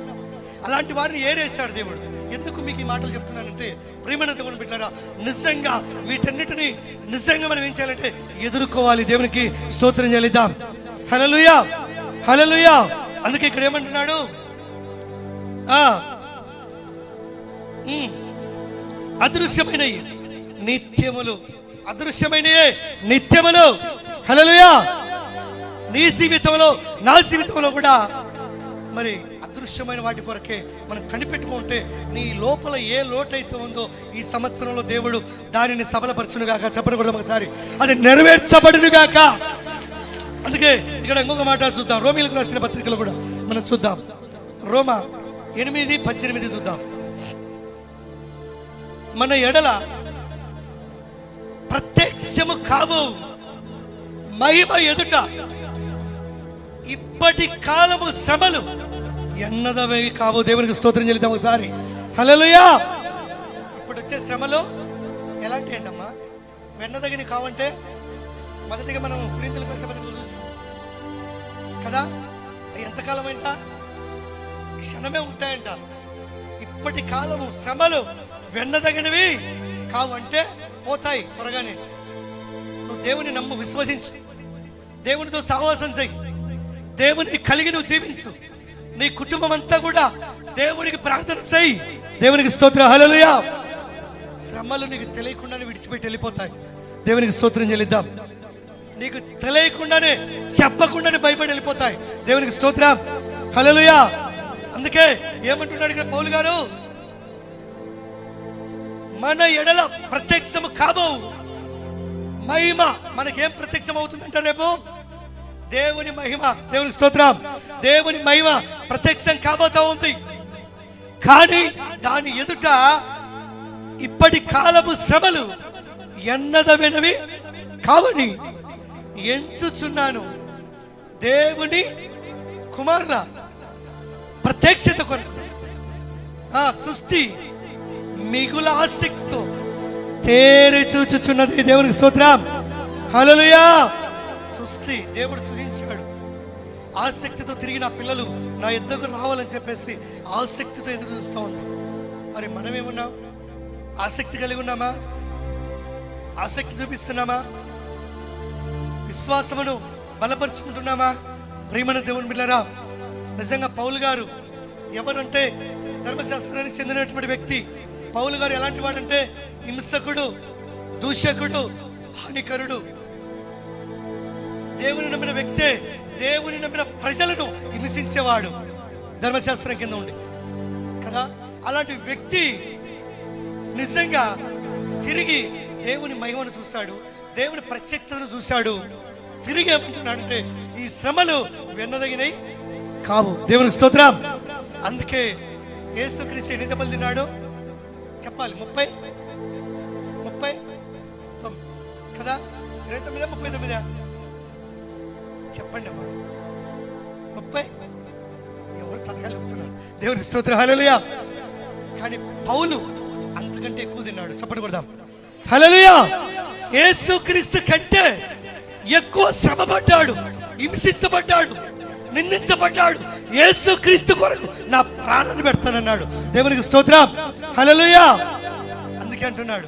Speaker 1: అలాంటి వారిని ఏరేశాడు దేవుడు. ఎందుకు మీకు ఈ మాటలు చెప్తున్నానంటే ప్రియమైన దేవుని బిడ్డలారా, నిజంగా వీటన్నిటిని నిజంగా మనం ఏం చేయాలంటే ఎదుర్కోవాలి. దేవునికి స్తోత్రం చెల్లిద్దాం. హల్లెలూయా, హల్లెలూయా. అందుకే ఇక్కడ ఏమంటున్నాడు? అదృశ్యమైనవి నిత్యములు, అదృశ్యమైనయే నిత్యములు. హల్లెలూయా. నీ జీవితంలో నా జీవితంలో కూడా మరి అదృశ్యమైన వాటి కొరకే మనం కనిపెట్టుకుంటే నీ లోపల ఏ లోటైతే ఉందో ఈ సంవత్సరంలో దేవుడు దానిని సబలపరచునుగాక. చెప్పకూడదు ఒకసారి, అది నెరవేర్చబడునుగాక. అందుకే ఇక్కడ ఇంకొక మాట చూద్దాం. రోమీలకు రాసిన పత్రికలు కూడా మనం చూద్దాం. రోమా 8:18 చూద్దాం. మన ఎడల ప్రత్యక్షము కావు మహిమ ఎదుట ఇప్పటి కాలము శ్రమలు ఎన్నదవేవి కావు. దేవునికి స్తోత్రం చెల్లిద్దాం ఒకసారి. హల్లెలూయా. ఇప్పుడు వచ్చే శ్రమలు ఎలాంటి ఏంటమ్మా? వెన్నదగిన కావంటే మొదటిగా మనం కొరింథీయులకు రాసిన పత్రికలో చూసాం కదా. ఎంతకాలం అంట? క్షణమే ఉంటాయంట. ఇప్పటి కాలము శ్రమలు వెన్నదగినవి కావు అంటే పోతాయి త్వరగానే. నువ్వు దేవుని నమ్ము, విశ్వసించు, దేవునితో సహవాసం చెయ్యి, దేవుని కలిగి నువ్వు జీవించు. నీ కుటుంబం అంతా కూడా దేవునికి ప్రార్థన చెయ్యి. దేవునికి స్తోత్రం. హల్లెలూయా. శ్రమలు నీకు తెలియకుండానే విడిచిపెట్టి వెళ్ళిపోతాయి. దేవునికి స్తోత్రం చెల్లిద్దాం. నీకు తెలియకుండానే, చెప్పకుండానే భయపడి వెళ్ళిపోతాయి. దేవునికి స్తోత్రం. హల్లెలూయా. అందుకే ఏమంటున్నాడు ఇక్కడ పౌలు గారు? మన ఎడల ప్రత్యక్షము కాబోవు మహిమ. మనకేం ప్రత్యక్షం అవుతుందంట రేపు? దేవుని మహిమ. దేవుని స్తోత్రం. దేవుని మహిమ ప్రత్యక్షం కాబోతా ఉంది. కానీ దాని ఎదుట ఇప్పటి కాలపు శ్రమలు ఎన్నదమైనవి కావని ఎంచుచున్నాను. దేవుని కుమారుల ప్రత్యక్షత కొరకు సృష్టి మిగుల ఆసక్తితో తేరి చూచుచున్నది. దేవునికి స్తోత్రం. హల్లెలూయా. సృష్టి దేవుడు సృజించాడు. ఆసక్తితో తిరిగి నా పిల్లలు నా ఎద్దకు రావాలని చెప్పేసి ఆసక్తితో ఎదురు చూస్తూ ఉంది. మరి మనమేమున్నాం? ఆసక్తి కలిగి ఉన్నామా? ఆసక్తి చూపిస్తున్నామా? విశ్వాసమును బలపరుచుకుంటున్నామా? ప్రియమైన దేవుని బిడ్డలారా, నిజంగా పౌలు గారు ఎవరంటే ధర్మశాస్త్రానికి చెందినటువంటి వ్యక్తి. పౌలు గారు ఎలాంటి వాడంటే హింసకుడు, దూషకుడు, హానికరుడు. దేవుని నమ్మిన వ్యక్తే దేవుని నమ్మిన ప్రజలను హింసించేవాడు ధర్మశాస్త్రం కింద ఉండి కదా. అలాంటి వ్యక్తి నిజంగా తిరిగి దేవుని మహిమను చూశాడు, దేవుని ప్రత్యక్షతను చూశాడు. తిరిగి ఏమంటున్నాడంటే ఈ శ్రమలు వెన్నదగినవి కావు. దేవునికి స్తోత్రం. అందుకే యేసుక్రీస్తు ఎన్ని దెబ్బలు తిన్నాడు చెప్పాలి? 39 కదా. 29 39 చెప్పండి అమ్మా. 30 ఎవరు తలకాయలు చెప్తున్నారు? దేవునికి స్తోత్రం. హల్లెలూయా. కానీ పౌలు అంతకంటే ఎక్కువ తిన్నాడు. చప్పటి కొడదాం. హల్లెలూయా. యేసుక్రీస్తు కంటే ఎక్కువ శ్రమపడ్డాడు, హింసించబడ్డాడు, నిందించబడ్డాడు. యేసుక్రీస్తు కొరకు నా ప్రాణాన్ని పెడతానన్నాడు. దేవునికి స్తోత్రం. హల్లెలూయా. అందుకే అంటున్నాడు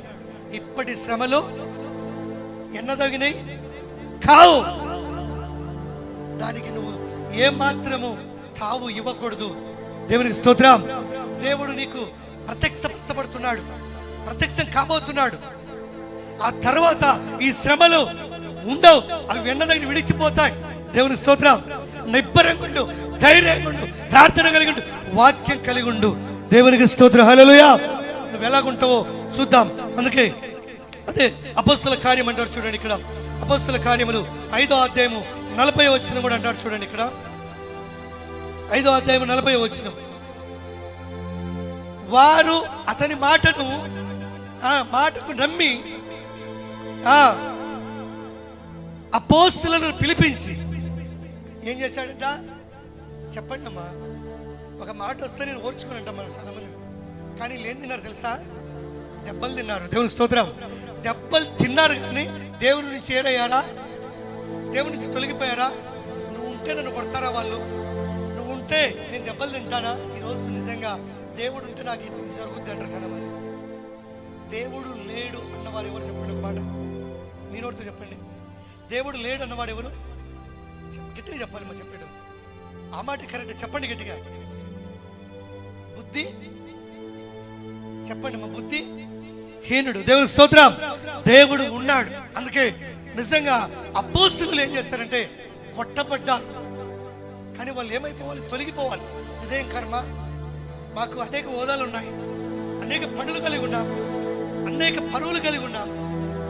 Speaker 1: ఇప్పటి శ్రమలు ఎన్నదగినవి కావు. దానికి నువ్వు ఏమాత్రము తావు ఇవ్వకూడదు. దేవునికి స్తోత్రం. దేవుడు నీకు ప్రత్యక్షపరచబడుతున్నాడు, ప్రత్యక్షం కాబోతున్నాడు. ఆ తర్వాత ఈ శ్రమలు ఉండవు, అవి వెన్నదగిన విడిచిపోతాయి. దేవునికి స్తోత్రం. నిబ్బరంగుండు, ధైర్యంగా ఉండు, ప్రార్థన కలిగి ఉండు, వాక్యం కలిగి ఉండు. దేవునికి స్తోత్రం. హల్లెలూయా. నువ్వు ఎలాగుంటావో చూద్దాం. అందుకే అదే అపొస్తలుల కార్యం అంటారు చూడండి. ఇక్కడ అపొస్తలుల కార్యములు 5వ అధ్యాయము 40వ వచనం కూడా అంటారు చూడండి. ఇక్కడ 5వ అధ్యాయము 40వ వచనం, వారు అతని మాటకు నమ్మి అపోస్తలులను పిలిపించి ఏం చేశాడంట చెప్పండి అమ్మా. ఒక మాట వస్తే నేను ఓర్చుకుని అంటాం మనం చాలా మంది, కానీ ఏం తిన్నారు తెలుసా? దెబ్బలు తిన్నారు. దేవునికి స్తోత్రం. దెబ్బలు తిన్నారు కానీ దేవుని నుంచి ఏరయ్యారా? దేవుని నుంచి తొలగిపోయారా? నువ్వు ఉంటే నన్ను కొడతారా వాళ్ళు? నువ్వు ఉంటే నేను దెబ్బలు తింటానా? ఈరోజు నిజంగా దేవుడు ఉంటే నాకు ఇది జరుగుద్ది అంటారు చాలా మంది. దేవుడు లేడు అన్నవారు ఎవరు చెప్పండి? ఒక మాట మీ నోటితో చెప్పండి. దేవుడు లేడు అన్నవాడు ఎవరు? గట్టిగా చెప్పాలి మా చెప్పాడు. ఆ మాట కరెక్ట్ చెప్పండి గట్టిగా. బుద్ధి చెప్పండి మా బుద్ధి హీనుడు. దేవుని స్తోత్రం. దేవుడు ఉన్నాడు. అందుకే నిజంగా అపోస్తలులు ఏం చేస్తారంటే కొట్టబడ్డారు, కానీ వాళ్ళు ఏమైపోవాలి? తొలగిపోవాలి. ఇదేం కర్మ? మాకు అనేక హోదాలు ఉన్నాయి, అనేక పనులు కలిగి ఉన్నాం, అనేక పరువులు కలిగి ఉన్నాం.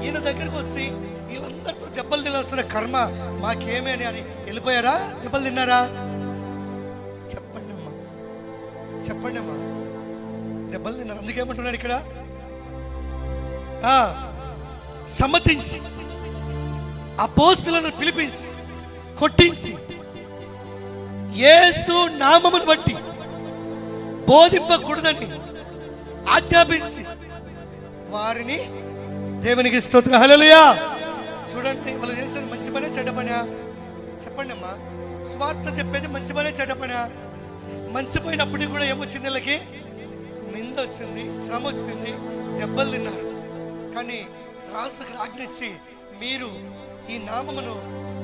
Speaker 1: ఈయన దగ్గరకు వచ్చి వీళ్ళందరితో దెబ్బలు తినాల్సిన కర్మ మాకేమే అని వెళ్ళిపోయారా? దెబ్బలు తిన్నారా? చెప్పండి అమ్మా, చెప్పండి అమ్మా. దెబ్బలు తిన్నారు. అందుకేమంటున్నాడు ఇక్కడ, సమ్మతించి అపోస్తలులను పిలిపించి కొట్టించి యేసు నామమును బట్టి బోధింపకూడదని ఆజ్ఞాపించి వారిని దేవునికి స్తోత్రం. హల్లెలూయా. చూడండి, వాళ్ళు చేసేది మంచి పనే చెడ్డ పనా? చెప్పండి అమ్మా. స్వార్థ చెప్పేది మంచి పనే చెడ్డ పనా? మంచి పోయినప్పటికీ కూడా ఏమొచ్చింది? వీళ్ళకి నింద వచ్చింది, శ్రమ వచ్చింది, దెబ్బలు తిన్నారు. కానీ రాజు ఇక్కడ ఆజ్ఞించి మీరు ఈ నామమును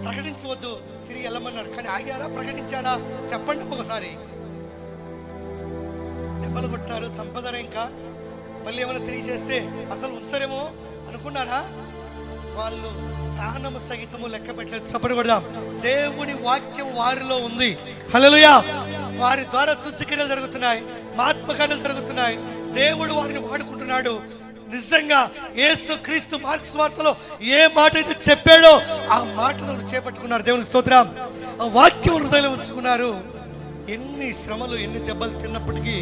Speaker 1: ప్రకటించవద్దు, తిరిగి వెళ్ళమన్నాడు. కానీ ఆగారా? ప్రకటించారా? చెప్పండి ఒకసారి. దెబ్బలు కొట్టారు, సంపదన ఇంకా మళ్ళీ ఏమైనా తిరిగి చేస్తే అసలు ఉంచరేమో అనుకున్నారా? వాళ్ళు ప్రాణము సహితము లెక్క పెట్టలేదు. చప్పటి కొడదాం. దేవుని వాక్యం వారిలో ఉంది. హల్లెలూయా. వారి ద్వారా సూచక్రియలు జరుగుతున్నాయి, ఆత్మకార్యాలు జరుగుతున్నాయి. దేవుడు వారిని వాడుకుంటున్నాడు. నిజంగా యేసు క్రీస్తు మార్క్స్ వార్తలో ఏ మాట అయితే చెప్పాడో ఆ మాటను చేపట్టుకున్నారు. దేవుని స్తోత్రం. ఆ వాక్యం హృదయంలో ఉంచుకున్నారు. ఎన్ని శ్రమలు, ఎన్ని దెబ్బలు తిన్నప్పటికీ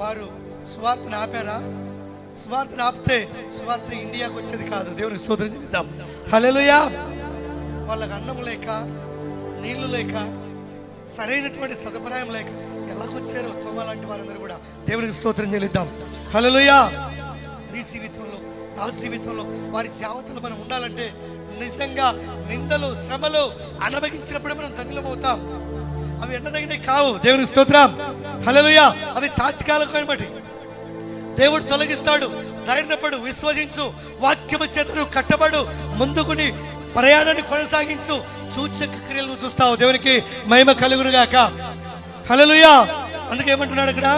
Speaker 1: వారు సువార్తను ఆపారా? సువార్తను ఆపితే సువార్త ఇండియాకు వచ్చేది కాదు. దేవుని స్తోత్రం చెల్లిద్దాం. హల్లెలూయా. వాళ్ళకి అన్నం లేక, నీళ్లు లేక, సరైనటువంటి సదుపాయం లేక ఎలాగొచ్చారో తోమ లాంటి వారందరూ కూడా దేవునికి స్తోత్రం చెల్లిద్దాం. హల్లెలూయా. నీ జీవితంలో, నా జీవితంలో వారి జాగ్రత్తలు మనం ఉండాలంటే నిజంగా నిందలు, శ్రమలు అనుభవించినప్పుడు మనం ధన్యులమవుతాం. అవి ఎన్నదగినవి కావు. దేవునికి స్తోత్రం. హల్లెలూయా. అవి తాత్కాలికమైనవి. దేవుడు తొలగిస్తాడు. ధైర్యపడు, విశ్వసించు, వాక్యము చేతను కట్టబడు, ముందుకుని ప్రయాణాన్ని కొనసాగించు. సూచక క్రియలను చూస్తావు. దేవునికి మహిమ కలుగును గాక. హల్లెలూయా. అందుకే ఏమంటున్నాడు ఇక్కడ,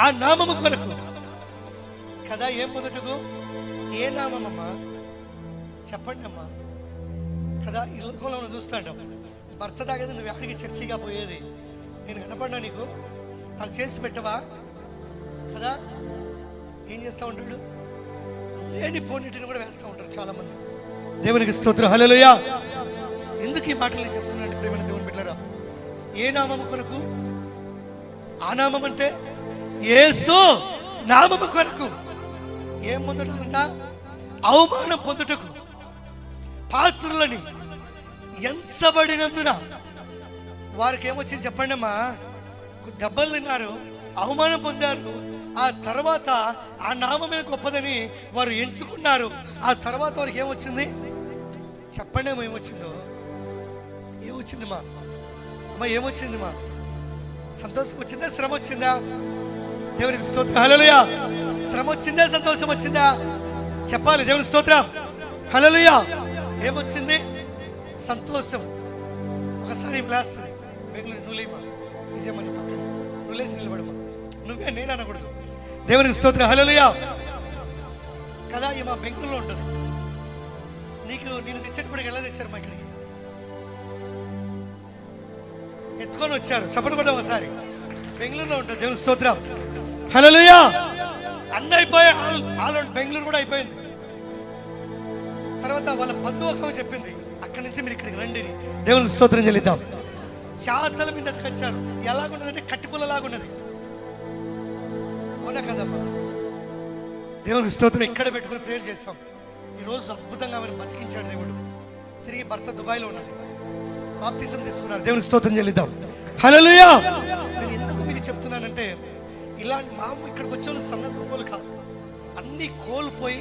Speaker 1: ఆ నామము కొరకు కదా. ఏం మొదటకు? ఏ నామమ్మా? చెప్పండి అమ్మా. కదా ఈ లోకంలో మనం చూస్తాంటాం, భర్త తాగేది నువ్వు ఆడికి చర్చిగా పోయేది, నేను కనపడినా నీకు, నాకు చేసి పెట్టవా కదా. ఏం చేస్తూ ఉంటాడు? లేని పోనీటిని కూడా వేస్తూ ఉంటారు చాలా మంది. దేవునికి స్తోత్రం. హల్లెలూయా. ఎందుకు ఈ మాటలు నేను చెప్తున్నాను ప్రేమైన దేవుని బిడ్డలారా? ఏ నామము కొరకు? ఆ నామం అంటే యేసు నామము కొరకు. ఏం పొందుటంట? అవమానం పొందుటకు పాత్రులని ఎంచబడినందున. వారికి ఏమొచ్చింది చెప్పండి అమ్మా? దెబ్బలు తిన్నారు, అవమానం పొందారు. ఆ తర్వాత ఆ నామమే గొప్పదని వారు ఎంచుకున్నారు. ఆ తర్వాత వారికి ఏమొచ్చింది చెప్పండి అమ్మా? ఏమొచ్చిందో? ఏమొచ్చింది మా అమ్మ? ఏమొచ్చింది మా? సంతోషం వచ్చిందా? శ్రమ వచ్చిందా? దేవునికి స్తోత్రం. హల్లెలూయా. శ్రమ వచ్చిందా? సంతోషం వచ్చిందా? చెప్పాలి. దేవునికి స్తోత్రం. హల్లెలూయా. ఏమొచ్చింది? సంతోషం. ఒకసారి లేస్తుంది. బెంగళూరు నువ్వు లేమా? నిజమని పక్కన నువ్వు లేచి నిలబడమా? నువ్వే, నేను అనకూడదు. దేవునికి స్తోత్రం. హల్లెలూయా. కదా ఈ మా బెంగళూరులో ఉంటుంది. నేను తెచ్చేటప్పటికి ఎలా తెచ్చారు మా ఇక్కడికి? ఎత్తుకొని వచ్చారు. చప్పటి కొడదాం ఒకసారి. బెంగళూరులో ఉంటుంది. దేవుని స్తోత్రం. హల్లెలూయా. అన్నీ అయిపోయాయి. ఆల్ బెంగళూరు కూడా అయిపోయింది. తర్వాత వాళ్ళ బంధువుకం చెప్పింది, అక్కడి నుంచి మీరు ఇక్కడికి రండి. దేవునికి స్తోత్రం చెల్లిద్దాం. చాతల మీద ఎత్తుకొచ్చారు. ఎలాగున్నదంటే కట్టిపుల్లలాగున్నది. అవునా కదమ్మా? దేవునికి స్తోత్రం. ఇక్కడ పెట్టుకుని ప్రేయర్ చేస్తాం. ఈరోజు అద్భుతంగా ఆమెను బతికించాడు దేవుడు. తిరిగి భర్త దుబాయ్లో ఉన్నాడు. బాప్తిసం తీసుకున్నారు. దేవునికి స్తోత్రం చెల్లిద్దాం. హల్లెలూయా. నేను ఎందుకు మీకు చెప్తున్నానంటే, ఇలాంటి ఇక్కడికి వచ్చే వాళ్ళు సన్నసంకోలు కాదు, అన్ని కోల్పోయి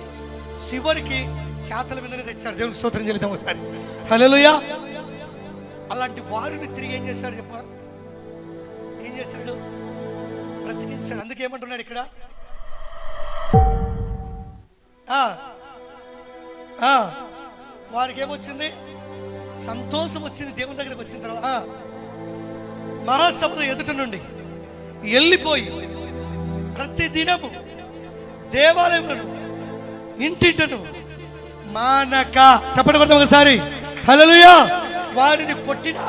Speaker 1: చివరికి చేతల మీదనే తెచ్చారు. దేవునికి స్తోత్రం చెల్లిద్దాం ఒకసారి. హల్లెలూయా. అలాంటి వారిని తిరిగి ఏం చేశాడు చెప్ప? ఏం చేశాడు? బ్రతికించాడు. అందుకే ఏమంటున్నాడు ఇక్కడ? వారికి ఏమొచ్చింది? సంతోషం వచ్చింది. దేవుని దగ్గరకు వచ్చిన తర్వాత మహాసభ ఎదుట నుండి వెళ్ళిపోయి ప్రతి దినము దేవాలయములను ఇంటింటను మానక, చెప్పండి కొడతాం ఒకసారి. హల్లెలూయా. వారిని కొట్టినా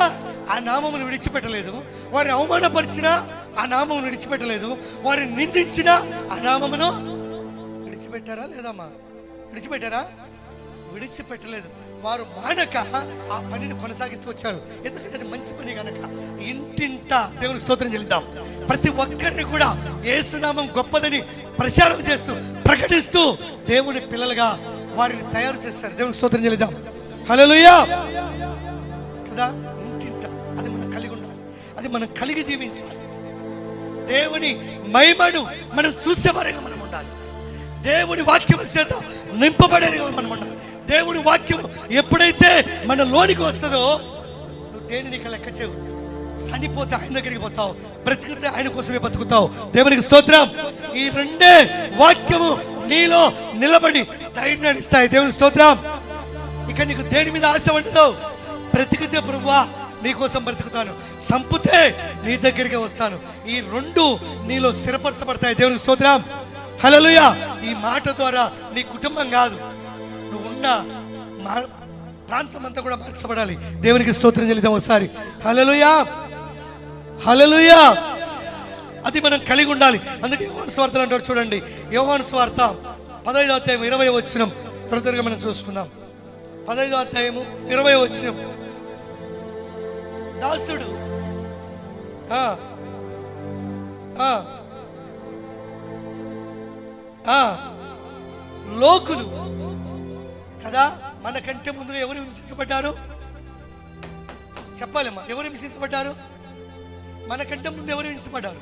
Speaker 1: ఆ నామమును విడిచిపెట్టలేదు, వారిని అవమానపరిచినా ఆ నామమును విడిచిపెట్టలేదు, వారిని నిందించినా ఆ నామమును విడిచిపెట్టారా లేదమ్మా? విడిచిపెట్టారా? విడిచిపెట్టలేదు. వారు మానక ఆ పనిని కొనసాగిస్తూ వచ్చారు. ఎందుకంటే అది మంచి పని కనుక. ఇంటింట దేవుని స్తోత్రం చెల్లిద్దాం. ప్రతి ఒక్కరిని కూడా యేసునామం గొప్పదని ప్రచారం చేస్తూ ప్రకటిస్తూ దేవుని పిల్లలుగా వారిని తయారు చేశారు. దేవుని స్తోత్రం చెల్లిద్దాం. హల్లెలూయా కదా. ఇంటింట అది మనం కలిగి ఉండాలి. అది మనం కలిగి జీవించాలి. దేవుని మహిమను మనం చూసేవారిగా మనం ఉండాలి. దేవుని వాక్యం చేత నింపబడేదిగా మనం ఉండాలి. దేవుని వాక్యం ఎప్పుడైతే మన లోనికి వస్తుందో, నువ్వు దేనిని లెక్క చేయవు. చనిపోతే ఆయన దగ్గరికి పోతావు, బ్రతికితే ఆయన కోసమే బతుకుతావు. దేవునికి స్తోత్రం. ఈ రెండే వాక్యము నీలో నిలబడి ధైర్యాన్ని ఇస్తాయి. దేవునికి స్తోత్రం. ఇక నీకు దేని మీద ఆశ ఉండదు. బ్రతికితే ప్రభువా నీ కోసం బ్రతుకుతాను, సంపుతే నీ దగ్గరికి వస్తాను. ఈ రెండు నీలో స్థిరపరచబడతాయి. దేవునికి స్తోత్రం. హల్లెలూయా. ఈ మాట ద్వారా నీ కుటుంబం కాదు, నువ్వు ఉన్న ప్రాంతం అంతా కూడా మార్చబడాలి. దేవునికి స్తోత్రం చెల్లిద్దాం ఒకసారి. హల్లెలూయా. హల్లెలూయా. అది మనం కలిగి ఉండాలి. అందుకే యోహాను సువార్తలు అంటాడు చూడండి. యోహాను సువార్త 15వ అధ్యాయం 20వ వచనం త్వరగా మనం చూసుకుందాం. 15వ అధ్యాయము 20వ వచనం. దాసుడు లోకులు కదా. మనకంటే ముందుగా ఎవరు హింసించబడ్డారు? చెప్పాలమ్మా, ఎవరు హింసించబడ్డారు? మనకంటే ముందు ఎవరు హింసించబడ్డారు?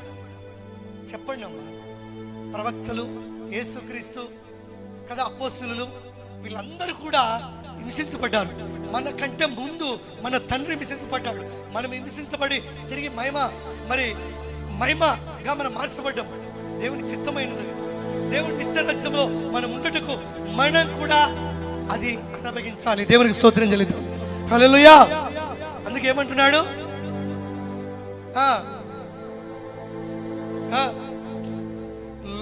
Speaker 1: చెప్పండి అమ్మా. ప్రవక్తలు, యేసుక్రీస్తు కదా, అపోస్తలులు, వీళ్ళందరూ కూడా హింసించబడ్డారు. మనకంటే ముందు మన తండ్రి హింసించబడ్డాడు. మనం హింసించబడి తిరిగి మహిమగా మనం మార్చబడ్డాం. దేవుని చిత్తమైనది. దేవుని నిత్య రాజ్యంలో మనం ఉండటకు మనం కూడా అది అనుభవించాలి. దేవునికి స్తోత్రం చెల్లిద్దాం. హల్లెలూయా. అందుకే ఏమంటున్నాడు?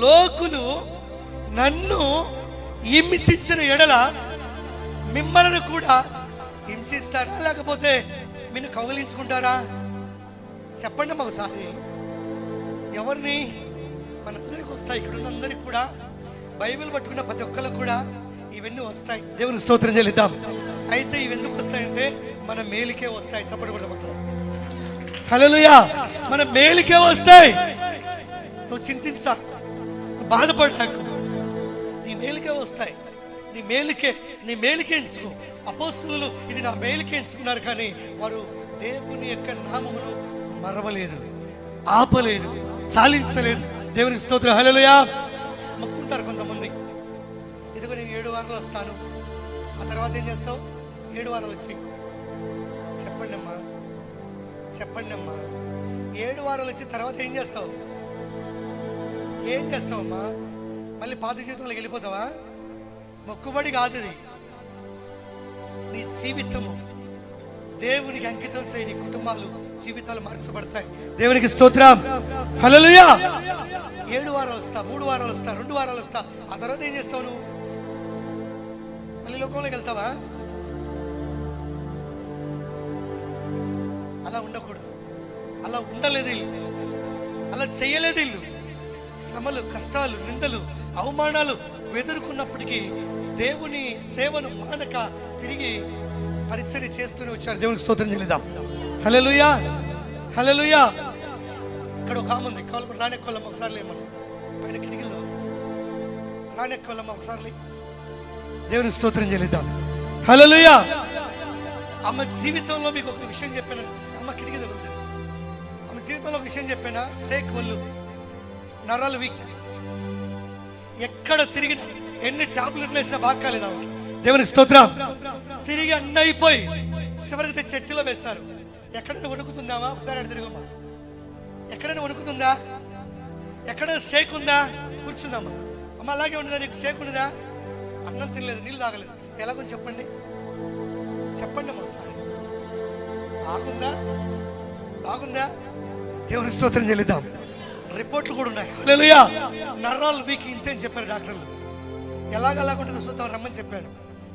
Speaker 1: లోకులు నన్ను హింసించిన ఎడల మిమ్మల్ని కూడా హింసిస్తారా, లేకపోతే నిన్ను కౌగిలించుకుంటారా? చెప్పండి అమ్మ ఒకసారి. ఎవరిని? మనందరికి వస్తాయి. ఇక్కడ ఉన్న అందరికి కూడా, బైబిల్ పట్టుకున్న ప్రతి ఒక్కరికి కూడా ఇవన్నీ వస్తాయి. దేవుని స్తోత్రం చెల్లిద్దాం. అయితే ఇవి ఎందుకు వస్తాయంటే మన మేలుకే వస్తాయి. చెప్పకూడదు సార్. హల్లెలూయా. మన మేలుకే వస్తాయి. నువ్వు చింతించా, నువ్వు బాధపడాకు. నీ మేలుకే వస్తాయి. నీ మేలుకే ఎంచుకో. అపోస్తలులు ఇది నా మేలుకే ఎంచుకున్నారు, కానీ వారు దేవుని యొక్క నామమును మరవలేదు, ఆపలేదు, చాలించలేదు. దేవునికి స్తోత్రం. హల్లెలూయా. మొక్కుంటారు కొంతమంది, ఇదిగో నేను 7 వారాలు వస్తాను, ఆ తర్వాత ఏం చేస్తావు? 7 వారాలు వచ్చి చెప్పండి అమ్మా, 7 వారాలు వచ్చి తర్వాత ఏం చేస్తావు? అమ్మా? మళ్ళీ పాత జీవితంలోకి వెళ్ళిపోతావా? మొక్కుబడి కాదుది. నీ జీవితము దేవునికి అంకితం చేయి. నీ కుటుంబాలు, జీవితాలు మార్చబడతాయి. దేవునికి స్తోత్రం. హల్లెలూయా. 7 వారాలు వస్తా, 3 వారాలు వస్తా, 2 వారాలు వస్తా, ఆ తర్వాత ఏం చేస్తావు? నువ్వు మళ్ళీ లోకంలోకి వెళ్తావా? అలా ఉండకూడదు. అలా ఉండలేదు వీళ్ళు, అలా చేయలేదు వీళ్ళు. శ్రమలు, కష్టాలు, నిందలు, అవమానాలు ఎదుర్కొన్నప్పటికీ దేవుని సేవను మానక తిరిగి పరిచర్య చేస్తూనే వచ్చారు. దేవునికి స్తోత్రం చెల్లిద్దాం. హల్లెలూయా, హల్లెలూయా. ఇక్కడ ఒక ఆమె ఉంది, కావాలి రానెక్కోళ్ళమ్మ ఒకసారి లేమన్నా, పైన కిటికీలో రానెక్కోళ్ళమ్మ ఒకసారి. దేవునికి స్తోత్రం చెల్లిద్దాం. హల్లెలూయా. ఆమె జీవితంలో మీకు ఒక విషయం చెప్పాను. అమ్మ కిటికీ తగులుతుంది. ఆమె జీవితంలో ఒక విషయం చెప్పానా, సేక్ వల్లు, నరాలు వీక్, ఎక్కడ తిరిగినా ఎన్ని టాబ్లెట్లు వేసినా బాగా కాలేదు ఆమెకి. దేవునికి స్తోత్రం. తిరిగి అన్నీ అయిపోయి చివరికి చర్చిలో వేశారు. ఎక్కడైనా వణుకుతుందామా? ఒకసారి అడి తిరిగమ్మా. ఎక్కడైనా వణుకుతుందా? ఎక్కడైనా షేక్ ఉందా? కూర్చుందామా. అమ్మ అలాగే ఉండదా? నీకు షేక్ ఉండదా? అన్నం తినలేదు, నీళ్ళు తాగలేదు, ఎలాగో చెప్పండి, చెప్పండి అమ్మ ఒకసారి. బాగుందా? బాగుందా? దేవుని స్తోత్రం చెల్లిద్దాం. రిపోర్ట్లు కూడా ఉన్నాయి. హల్లెలూయా. నరాలు వీక్ ఇంతే అని చెప్పారు డాక్టర్లు. ఎలాగలాగుంటుందో చూద్దాం రమ్మని చెప్పాను.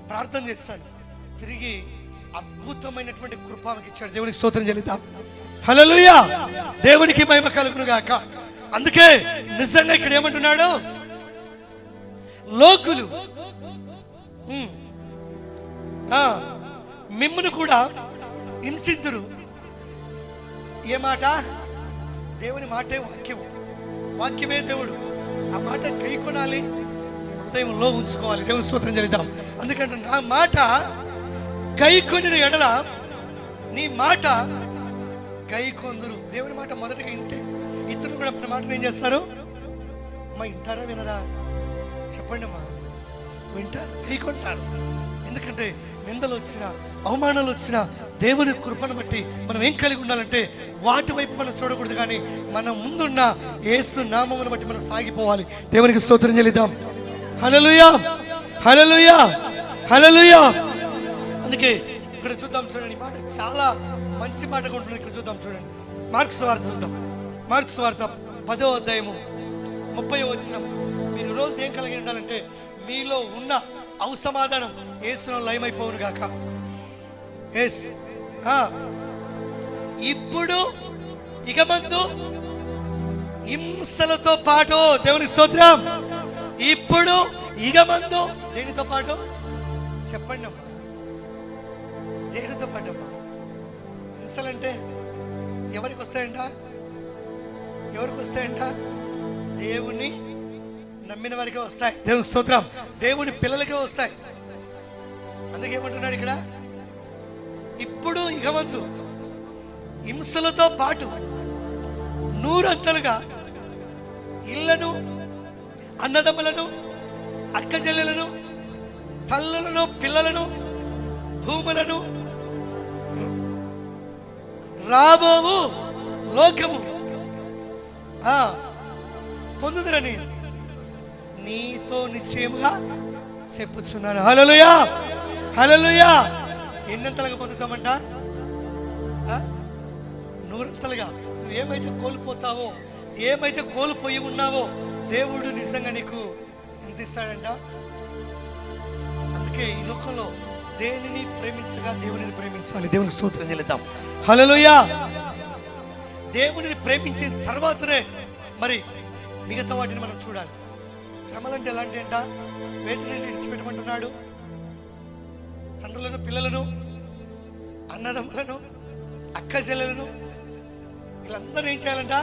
Speaker 1: ప్రార్థన చేస్తాను. తిరిగి అద్భుతమైనటువంటి కృప ఆమెకి ఇచ్చాడు. దేవునికి స్తోత్రం చెల్లిద్దాం. హల్లెలూయా. దేవునికి మహిమ కలుగును గాక. అందుకే నిజంగా ఇక్కడ ఏమంటున్నాడు, లోకులు మిమ్మును కూడా హింసింతురు. ఏ మాట? దేవుని మాటే వాక్యము, వాక్యమే దేవుడు. ఆ మాట గైకొనాలి, హృదయంలో ఉంచుకోవాలి. దేవుని స్తోత్రం చెల్లిద్దాం. అందుకంటే నా మాట గైకొనిన ఎడల నీ మాట గైకొందురు. దేవుని మాట మొదటిగా వింటే ఇతరులు కూడా మన మాటను ఏం చేస్తారు? అమ్మా వింటారా వినరా? చెప్పండి అమ్మా. వింటారు, గైకొంటారు. ఎందుకంటే నిందలు వచ్చినా, అవమానాలు వచ్చినా దేవుని కృపను బట్టి మనం ఏం కలిగి ఉండాలంటే వాటి వైపు మనం చూడకూడదు, కానీ మన ముందున్న యేసు నామమును బట్టి మనం సాగిపోవాలి. దేవునికి స్తోత్రం చెల్లిద్దాం. హల్లెలూయా, హల్లెలూయా, హల్లెలూయా. అందుకే ఇక్కడ చూద్దాం చూడండి, మాట చాలా మంచి మాట ఉంటుంది. ఇక్కడ చూద్దాం చూడండి, మార్క్స్ వార్త చూద్దాం. మార్క్స్ వార్త 10వ అధ్యాయము 30వ వచనం. మీరు రోజు ఏం కలిగి ఉండాలంటే మీలో ఉన్న అవసమాధానం యేసులో లయమైపోవును గాక. ఇప్పుడు ఇక ముందు హింసలతో పాటు, దేవునికి స్తోత్రం, ఇప్పుడు ఇక ముందు దేనితో పాటు? చెప్పండి అమ్మా, దేనితో పాటు అమ్మా? హింసలంటే ఎవరికి వస్తాయంట? ఎవరికి వస్తాయంట? దేవుణ్ణి నమ్మిన వారికే వస్తాయి. దేవునికి స్తోత్రం. దేవుని పిల్లలకే వస్తాయి. అందుకేమంటున్నాడు ఇక్కడ, ఇప్పుడు ఇక ముందు హింసలతో పాటు నూరంతలుగా ఇళ్లను, అన్నదమ్ములను, అక్కచెల్లెలను, తల్లులను, పిల్లలను, భూములను, రాబోవు లోకము పొందుదురని నీతో నిశ్చయముగా చెప్పుచున్నాను. హల్లెలూయా, హల్లెలూయా. ఎన్నంతలుగా పొందుతామంట? నూరంతలుగా. నువ్వు ఏమైతే కోల్పోతావో, ఏమైతే కోల్పోయి ఉన్నావో దేవుడు నిజంగా నీకు ఎంత ఇస్తాడంట? అందుకే ఈ లోకంలో దేనిని ప్రేమించగా దేవునిని ప్రేమించాలి. దేవునికి స్తోత్రం చెల్లిద్దాం. హల్లెలూయా. దేవునిని ప్రేమించిన తర్వాతనే మరి మిగతా వాటిని మనం చూడాలి. శ్రమలంటే ఎలాంటి అంట? వేటిని విడిచిపెట్టమంటున్నాడు? తండ్రులను, పిల్లలను, అన్నదమ్ములను, అక్క చెల్లెలను, వీళ్ళందరూ ఏం చేయాలంట?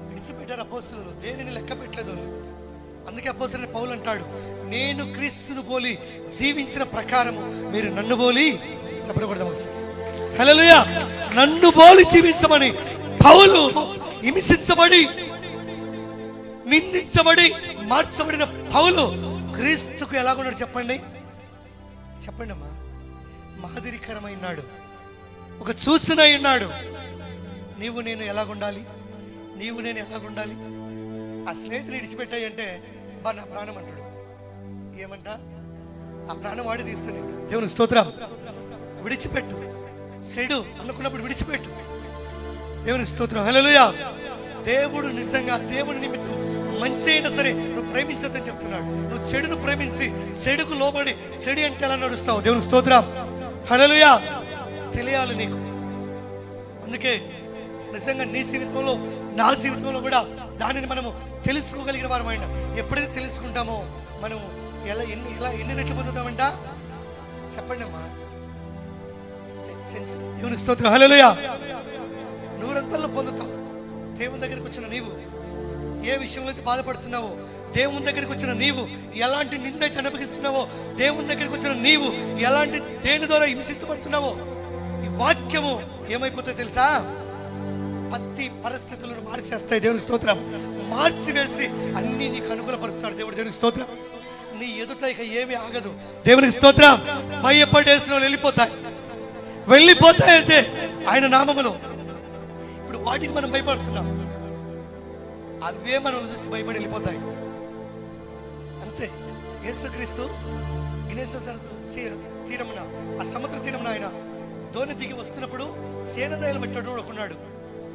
Speaker 1: విడిచిపెట్టారు అపోస్తలులు. దేనిని లెక్క పెట్టలేదు. అందుకే అపోస్తలుడైన పౌలు అంటాడు, నేను క్రీస్తును పోలి జీవించిన ప్రకారము మీరు నన్ను పోలి చెప్పకూడదు. హల్లెలూయా. నన్ను పోలి జీవించమని పౌలు హింసించబడి, నిందించబడి, మార్చబడిన పౌలు క్రీస్తుకు ఎలాగున్నాడు చెప్పండి? చెప్పండి అమ్మా. మాదిరికరమైనాడు, ఒక సూచన ఉన్నాడు. నీవు నేను ఎలాగుండాలి, నీవు నేను ఎలాగుండాలి. ఆ స్నేహితుని విడిచిపెట్టాయి అంటే బా నా ప్రాణం అంటాడు. ఏమంట? ఆ ప్రాణం వాడి తీస్తున్నాడు. దేవునికి స్తోత్రం. విడిచిపెట్టు, చెడు అనుకున్నప్పుడు విడిచిపెట్టు. దేవునికి స్తోత్రం. హల్లెలూయా. దేవుడు నిజంగా దేవుని నిమిత్తం మంచి అయినా సరే నువ్వు ప్రేమించొద్దని చెప్తున్నాడు. నువ్వు చెడును ప్రేమించి చెడుకు లోబడి చెడు అంటే ఎలా నడుస్తావు? దేవునికి స్తోత్రం. హల్లెలూయా. తెలియాలి నీకు. అందుకే నిజంగా నీ జీవితంలో నా జీవితంలో కూడా దానిని మనము తెలుసుకోగలిగిన వారమైనా. ఎప్పుడైతే తెలుసుకుంటామో మనము ఎన్ని రెట్లు పొందుతామంట చెప్పండి అమ్మా. దేవుని స్తోత్రం. హల్లెలూయా. నూరంతల్లో పొందుతావు. దేవుని దగ్గరికి వచ్చిన నీవు ఏ విషయంలో అయితే బాధపడుతున్నావో, దేవుని దగ్గరికి వచ్చిన నీవు ఎలాంటి నిందైతే అనుభవిస్తున్నావో, దేవుని దగ్గరికి వచ్చిన నీవు ఎలాంటి దేని ద్వారా హింసించబడుతున్నావో, ఈ వాక్యము ఏమైపోతుందో తెలుసా? ప్రతి పరిస్థితులను మార్చేస్తాయి. దేవునికి స్తోత్రం. మార్చివేసి అన్ని నీకు అనుకూలపరుస్తాడు దేవుడు. దేవునికి స్తోత్రం. నీ ఎదుట ఇక ఏమీ ఆగదు. దేవునికి స్తోత్రం. భయపడేసిన వెళ్ళిపోతాయితే ఆయన నామములో. ఇప్పుడు వాటికి మనం భయపడుతున్నాం, అవే మనం చూసి భయపడి వెళ్ళిపోతాయి అంతే. యేసుక్రీస్తు తీరమున, ఆ సముద్ర తీరమున ఆయన ధోని దిగి వస్తున్నప్పుడు సేన దయాలు పెట్టాడు ఒకడున్నాడు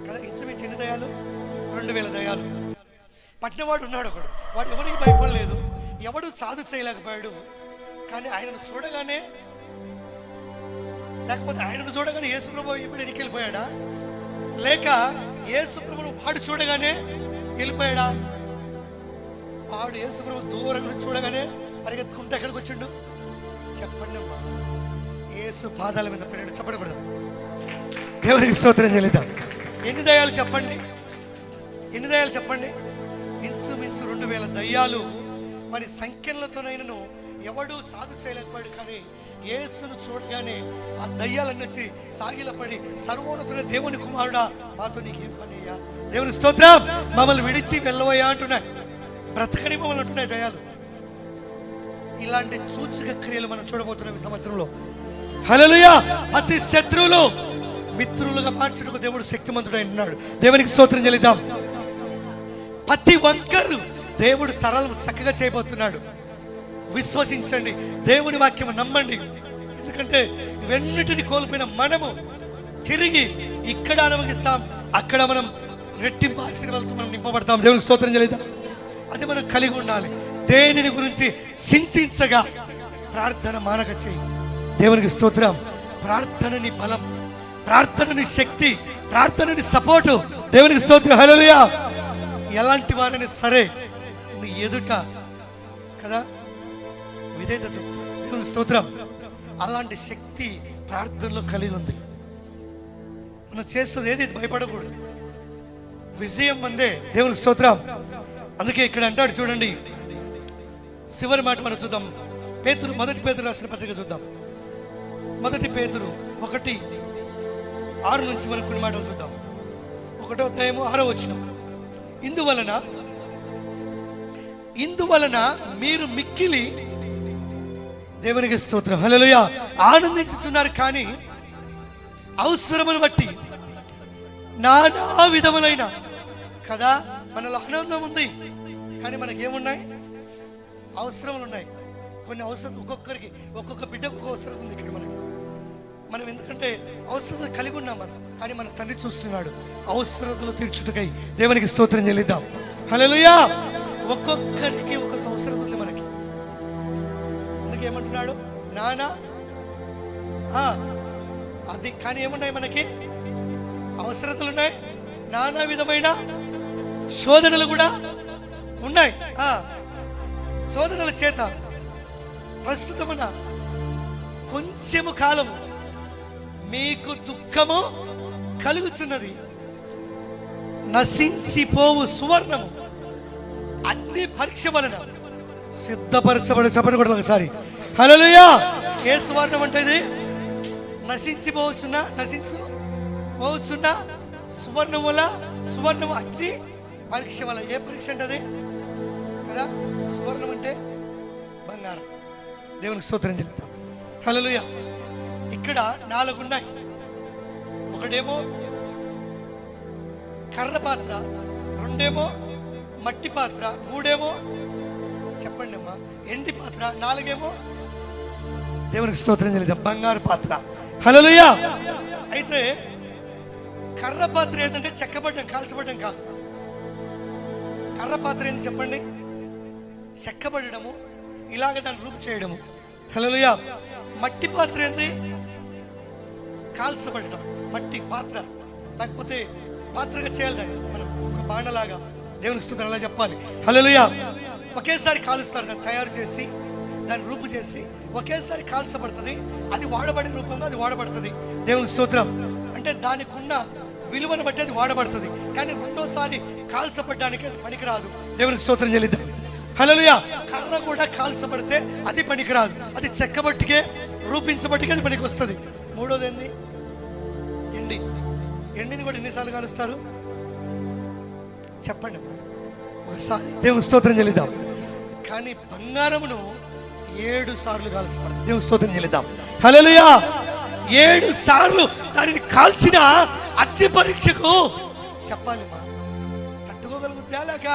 Speaker 1: కదా. ఇంచుమించు ఎన్ని దయాలు? 2000 దయాలు. పట్టినవాడు ఉన్నాడు ఒకడు. వాడు ఎవరికి భయపడలేదు, ఎవడు సాధు చేయలేకపోయాడు. కానీ ఆయనను చూడగానే, లేకపోతే ఆయనను చూడగానే యేసుప్రభు ఇప్పుడు వెళ్ళిపోయాడా? లేక యేసుప్రభును వాడు చూడగానే వెళ్ళిపోయాడా? వాడు యేసుప్రభు దూరంగా చూడగానే పరిగెత్తుకుంటే ఎక్కడికి వచ్చిండు చెప్పండి అమ్మా. యేసు పాదాల మీద పడాడు. చెప్పకూడదు. దేవునికి స్తోత్రం చెల్లిద్దాం. ఎన్ని దయ్యాలు చెప్పండి? ఎన్ని దయ్యాలు చెప్పండి? ఇంచుమించు 2000 దయ్యాలు. మరి సంఖ్యలతోనైనను ఎవడు సాధు చేయలేకపోయాడు. కానీ యేసును చూడగానే ఆ దయ్యాలన్నీ వచ్చి సాగిలపడి, సర్వోన్నతుడైన దేవుని కుమారుడా, మాతో నీకేం పని అయ్యా? దేవుని స్తోత్రం. మమ్మల్ని విడిచి వెళ్ళవయ్యా అంటున్నాయి. బ్రతకని మమ్మల్ని అంటున్నాయి దయ్యాలు. ఇలాంటి సూచక క్రియలు మనం చూడబోతున్నాం ఈ సంవత్సరంలో. హల్లెలూయా. అతి శత్రువులు మిత్రులుగా మార్చుటకు దేవుడు శక్తిమంతుడై ఉన్నాడు. దేవునికి స్తోత్రం చెల్లిద్దాం. ప్రతి వంకరు దేవుడు చక్కగా చేయబోతున్నాడు. విశ్వసించండి, దేవుని వాక్యం నమ్మండి. ఎందుకంటే ఇవన్నిటిని కోల్పోయిన మనము తిరిగి ఇక్కడ అనుభవిస్తాం, అక్కడ మనం రెట్టింపు ఆశీర్వాదాలతో మనం నింపబడతాం. దేవునికి స్తోత్రం చెల్లిద్దాం. అది మనం కలిగి ఉండాలి. దేనిని గురించి చింతించగా ప్రార్థన మానక చేయి. దేవునికి స్తోత్రం. ప్రార్థనని బలం, ప్రార్థనని శక్తి, ప్రార్థనని సపోర్టు. దేవునికి స్తోత్రం. హల్లెలూయా. ఎలాంటి వారైనా సరే నీ ఎదుట కదా విధేయత చూపుతారు. దేవునికి స్తోత్రం. అలాంటి శక్తి ప్రార్థనలో కలిగి ఉంది. మనం చేస్తుంది ఏది భయపడకూడదు. విజయం మందే. దేవునికి స్తోత్రం. అందుకే ఇక్కడ అంటాడు చూడండి, చివరి మాట మనం చూద్దాం. మొదటి పేతురు రాసిన పత్రిక చూద్దాం. మొదటి పేతురు 1:6 నుంచి మనం కొన్ని మాటలు చూద్దాం. 1వ అధ్యాయము 6వ వచనం. ఇందువలన మీరు మిక్కిలి, దేవునికి స్తోత్రం, హల్లెలూయా, ఆనందించుతున్నారు. కానీ అవసరమును బట్టి నానా విధములైన కదా, మనలో ఆనందం ఉంది కానీ మనకేమున్నాయి? అవసరములు ఉన్నాయి. కొన్ని అవసరం, ఒక్కొక్కరికి ఒక్కొక్క బిడ్డకు ఒక అవసరం ఉంది ఇక్కడ మనకి. మనం ఎందుకంటే అవసరత కలిగి ఉన్నాం మనం, కానీ మన తండ్రి చూస్తున్నాడు అవసరతలు తీర్చుటకై. దేవునికి స్తోత్రం చెల్లిద్దాం. హల్లెలూయా. ఒక్కొక్కరికి ఒక్కొక్క అవసరం ఉంది మనకి. అందుకే ఏమంటున్నాడు? నానా అది. కానీ ఏమున్నాయి మనకి? అవసరతలు ఉన్నాయి, నానా విధమైన శోధనలు కూడా ఉన్నాయి. శోధనల చేత ప్రస్తుతమున కొంచెము కాలము మీకు దుఃఖము కలుగుతున్నది. నశించిపోవు సువర్ణము అగ్ని పరీక్ష వలన సిద్ధపరచబడి. చెప్పండి కూడా ఒకసారి. హల్లెలూయా. ఏ సువర్ణం అంటే ఇది? నశించిపోవచ్చున్న సువర్ణం వల్ల, సువర్ణము అగ్ని పరీక్ష వల్ల. ఏ పరీక్ష అంటే అది కదా? సువర్ణం అంటే బంగారం. దేవునికి స్తోత్రం చెల్లిద్దాం. హల్లెలూయా. ఇక్కడ 4 ఉన్నాయి. ఒకటేమో కర్ర పాత్ర, 2 మట్టి పాత్ర, 3 చెప్పండి అమ్మా ఎండి పాత్ర, 4 దేవునికి స్తోత్రం చెల్లిద్దాం బంగారు పాత్ర. హల్లెలూయా. అయితే కర్ర పాత్ర ఏంటంటే చెక్కబడ్డం, కాల్చబడ్డం కాదు. కర్ర పాత్ర ఏంటి చెప్పండి? చెక్కబడము, ఇలాగ దాన్ని రూపు చేయడము. హల్లెలూయా. మట్టి పాత్ర ఏంది? కాల్చబడడం. మట్టి పాత్ర లేకపోతే పాత్రగా చేయాలి దాన్ని మనం, ఒక బాణలాగా. దేవునికి స్తుతి అలా చెప్పాలి. హల్లెలూయా. ఒకేసారి కాలుస్తారు, దాన్ని తయారు చేసి దాన్ని రూపు చేసి ఒకేసారి కాల్చబడుతుంది. అది వాడబడే రూపంలో అది వాడబడుతుంది. దేవునికి స్తోత్రం. అంటే దానికి ఉన్న విలువను బట్టి అది వాడబడుతుంది, కానీ రెండోసారి కాల్చబడ్డానికి అది పనికిరాదు. దేవునికి స్తోత్రం చెల్లిద్దాం. హల్లెలూయా. కర్ర కూడా కాల్చబడితే అది పనికిరాదు, అది చెక్కబట్టికే రూపించబట్టికే అది పనికి వస్తుంది. మూడోది ఏంది? ఎండిని కూడా ఎన్నిసార్లు కాలుస్తారు చెప్పండి అమ్మా ఒకసారి. దేవుని స్తోత్రం చెల్లిద్దాం. కానీ బంగారమును 7 సార్లు కాల్చబడుతుంది. దేవుని స్తోత్రం చెల్లిద్దాం. హల్లెలూయా. 7 సార్లు దానిని కాల్చిన అగ్ని పరీక్షకు చెప్పాలి మా తట్టుకోగలుగుద్దా లేక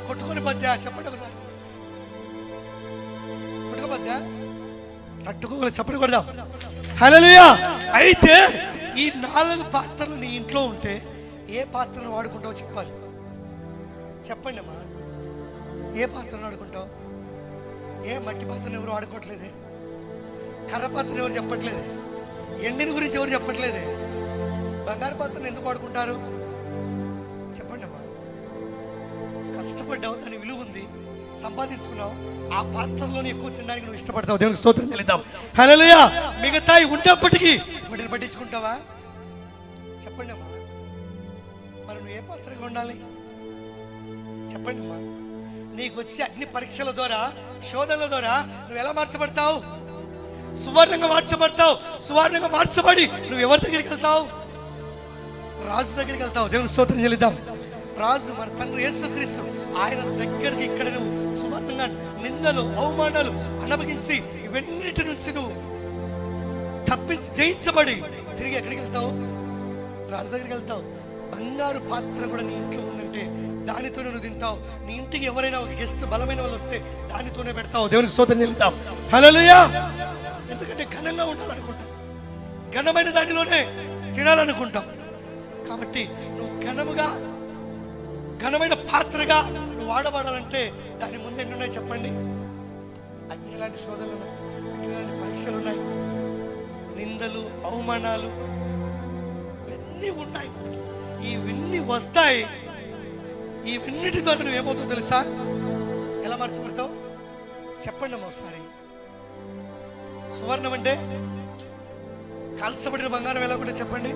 Speaker 1: కొట్టుకొని పద్దా? చెప్పండి ఒకసారి. కొట్టుకోపద్దా? తట్టుకోగల చెప్పండి కొడదాం. హల్లెలూయా. అయితే ఈ 4 పాత్రలు నీ ఇంట్లో ఉంటే ఏ పాత్రను వాడుకుంటావో చెప్పాలి. చెప్పండి అమ్మా, ఏ పాత్రను వాడుకుంటావు? ఏ మట్టి పాత్రను ఎవరు వాడుకోవట్లేదే, కర్ర పాత్రను ఎవరు చెప్పట్లేదే, ఎండిని గురించి ఎవరు చెప్పట్లేదే, బంగారు పాత్రను ఎందుకు వాడుకుంటారు చెప్పండి అమ్మా. కష్టపడ్డావు, దాని విలువ ఉంది, సంపాదించుకున్నావు, ఆ పాత్రలోనే ఎక్కువ తినడానికి నువ్వు ఇష్టపడతావు. దేవునికి స్తోత్రం చెల్లిద్దాం. హల్లెలూయా. మిగతాయి ఉన్నప్పటికీ వాటిని పట్టించుకుంటావా చెప్పండి అమ్మా. మరి నువ్వు ఏ పాత్రగా ఉండాలి చెప్పండి అమ్మా. నీకు వచ్చే అగ్ని పరీక్షల ద్వారా, శోధనల ద్వారా నువ్వు ఎలా మార్చబడతావు? సువర్ణంగా మార్చబడతావు. సువర్ణంగా మార్చబడి నువ్వు ఎవరి దగ్గరికి వెళ్తావు? రాజు దగ్గరికి వెళ్తావు. దేవుని స్తోత్రం చెల్లిద్దాం. రాజు మన తండ్రి యేసుక్రీస్తు, ఆయన దగ్గరికి ఇక్కడ నువ్వు సువర్ణంగా నిందలు అవమానాలు అనుభవించి ఇవన్నిటి నుంచి నువ్వు తప్పించి జయించబడి తిరిగి ఎక్కడికి వెళ్తావు? రాజు దగ్గరికి వెళ్తావు. బంగారు పాత్ర కూడా నీ ఇంట్లో ఉందంటే దానితోనే నువ్వు తింటావు. నీ ఇంటికి ఎవరైనా ఒక గెస్ట్ బలమైన వాళ్ళు వస్తే దానితోనే పెడతావు. దేవునికి స్తోత్రం చెల్లిద్దాం. హల్లెలూయా. ఎందుకంటే ఘనంగా ఉండాలనుకుంటావు, ఘనమైన దానిలోనే తినాలనుకుంటావు. కాబట్టి నువ్వు ఘనమైన పాత్రగా నువ్వు వాడబడాలంటే దాని ముందు ఎన్ని ఉన్నాయి చెప్పండి? అగ్ని లాంటి శోధనలు ఉన్నాయి, అగ్ని లాంటి పరీక్షలు ఉన్నాయి, నిందలు అవమానాలు ఇవన్నీ ఉన్నాయి. ఇవన్నీ వస్తాయి. ఇవన్నిటి ద్వారా నువ్వేమవుతావు తెలుసా? ఎలా మార్చబడతావు చెప్పండి అమ్మా ఒకసారి. సువర్ణం అంటే కాల్చబడిన బంగారం ఎలాగుంటే చెప్పండి,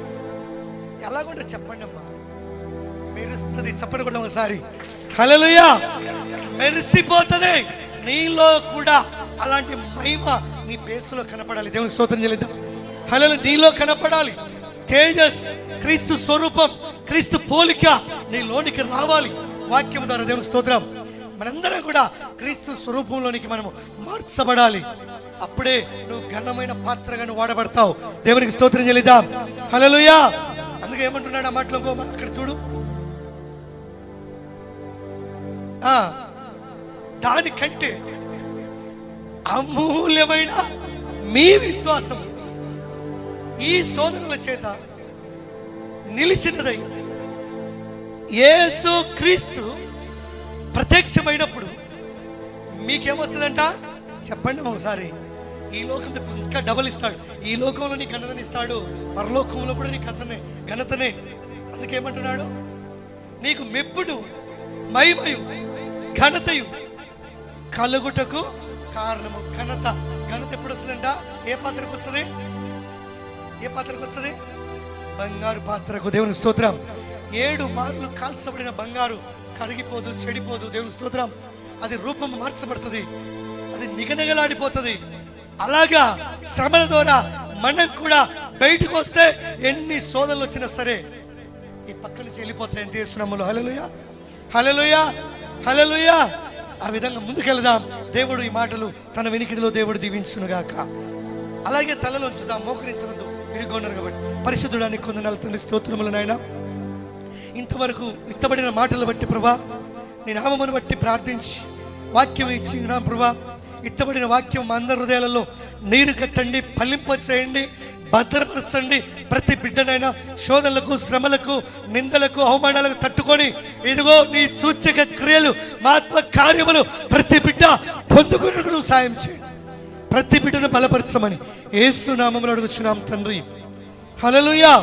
Speaker 1: ఎలాగుంటే చెప్పండి అమ్మా. మెరుస్తుంది. చెప్పండి కూడా ఒకసారి. హల్లెలూయా. మెరిసిపోతుంది. నీలో కూడా అలాంటి మహిమ నీ బేసులో కనపడాలి. దేవునికి స్తోత్రం చెల్లిద్దాం. హల్లెలూయా. నీలో కనపడాలి తేజస్, క్రీస్తు స్వరూపం, క్రీస్తు పోలిక నీలోనికి రావాలి వాక్యం ద్వారా. దేవునికి స్తోత్రం. మనందరం కూడా క్రీస్తు స్వరూపంలోనికి మనము మార్చబడాలి. అప్పుడే నువ్వు ఘనమైన పాత్రగా నువ్వు వాడబడతావు. దేవునికి స్తోత్రం చెల్లిద్దాం. హల్లెలూయా. అందుకే ఏమంటున్నాడు ఆ మాటలో అక్కడ చూడు. దానికంటే అమూల్యమైన మీ విశ్వాసము ఈ శోధనల చేత నిలిచినదై యేసు క్రీస్తు ప్రత్యక్షమైనప్పుడు మీకేమొస్తుందంట చెప్పండి ఒకసారి. ఈ లోకం ఇంకా డబల్ ఇస్తాడు. ఈ లోకంలో నీ ఘనతని ఇస్తాడు, పరలోకంలో కూడా నీ ఘనతనే. అందుకేమంటున్నాడు? నీకు మెప్పుడు మహిమయు ఘనతయు కలుగుటకు కారణము. ఘనత ఎప్పుడు వస్తుందంట? ఏ పాత్రకు వస్తుంది? ఏ పాత్రకు వస్తుంది? బంగారు పాత్రకు. దేవుని స్తోత్రం. 7 మార్లు కాల్చబడిన బంగారు కరిగిపోదు, చెడిపోదు. దేవుని స్తోత్రం. అది రూపం మార్చబడుతుంది, అది నిగనిగలాడిపోతుంది. అలాగా శ్రమల ద్వారా మనం కూడా బయటకు వస్తే ఎన్ని శోధనలు వచ్చినా సరే ఈ పక్క నుంచి వెళ్ళిపోతాయి. ఎంత చేస్తున్నాము? హల్లెలూయా, హల్లెలూయా, హల్లెలూయా. ఆ విధంగా ముందుకెళ్దాం. దేవుడు ఈ మాటలు తన వినికిడిలో దేవుడు దీవించునుగాక. అలాగే తలలో ఉంచుదాం, మోకరించవద్దు, విరుగొన్నారు కాబట్టి. పరిశుద్ధుడానికి కొందనాలు తండ్రి, స్తోత్రములు నాయన. ఇంతవరకు ఇత్తబడిన మాటలు బట్టి ప్రభా, నీ నామమును బట్టి ప్రార్థించి వాక్యం ఇచ్చి ఉన్నాం ప్రభా. ఇత్తబడిన వాక్యం మా అందరి హృదయాలలో నీరు కట్టండి, ఫలింప చేయండి, భద్రపరచండి. ప్రతి బిడ్డనైనా శోధనలకు, శ్రమలకు, నిందలకు, అవమానాలకు తట్టుకొని ఇదిగో నీ సూచక క్రియలు, మా ఆత్మ కార్యములు ప్రతి బిడ్డ పొందుకున్నకు నువ్వు సాయం చేయండి. ప్రతి బిడ్డను బలపరచమని యేసు నామములో అడుగుచున్నాం తండ్రి. హల్లెలూయా.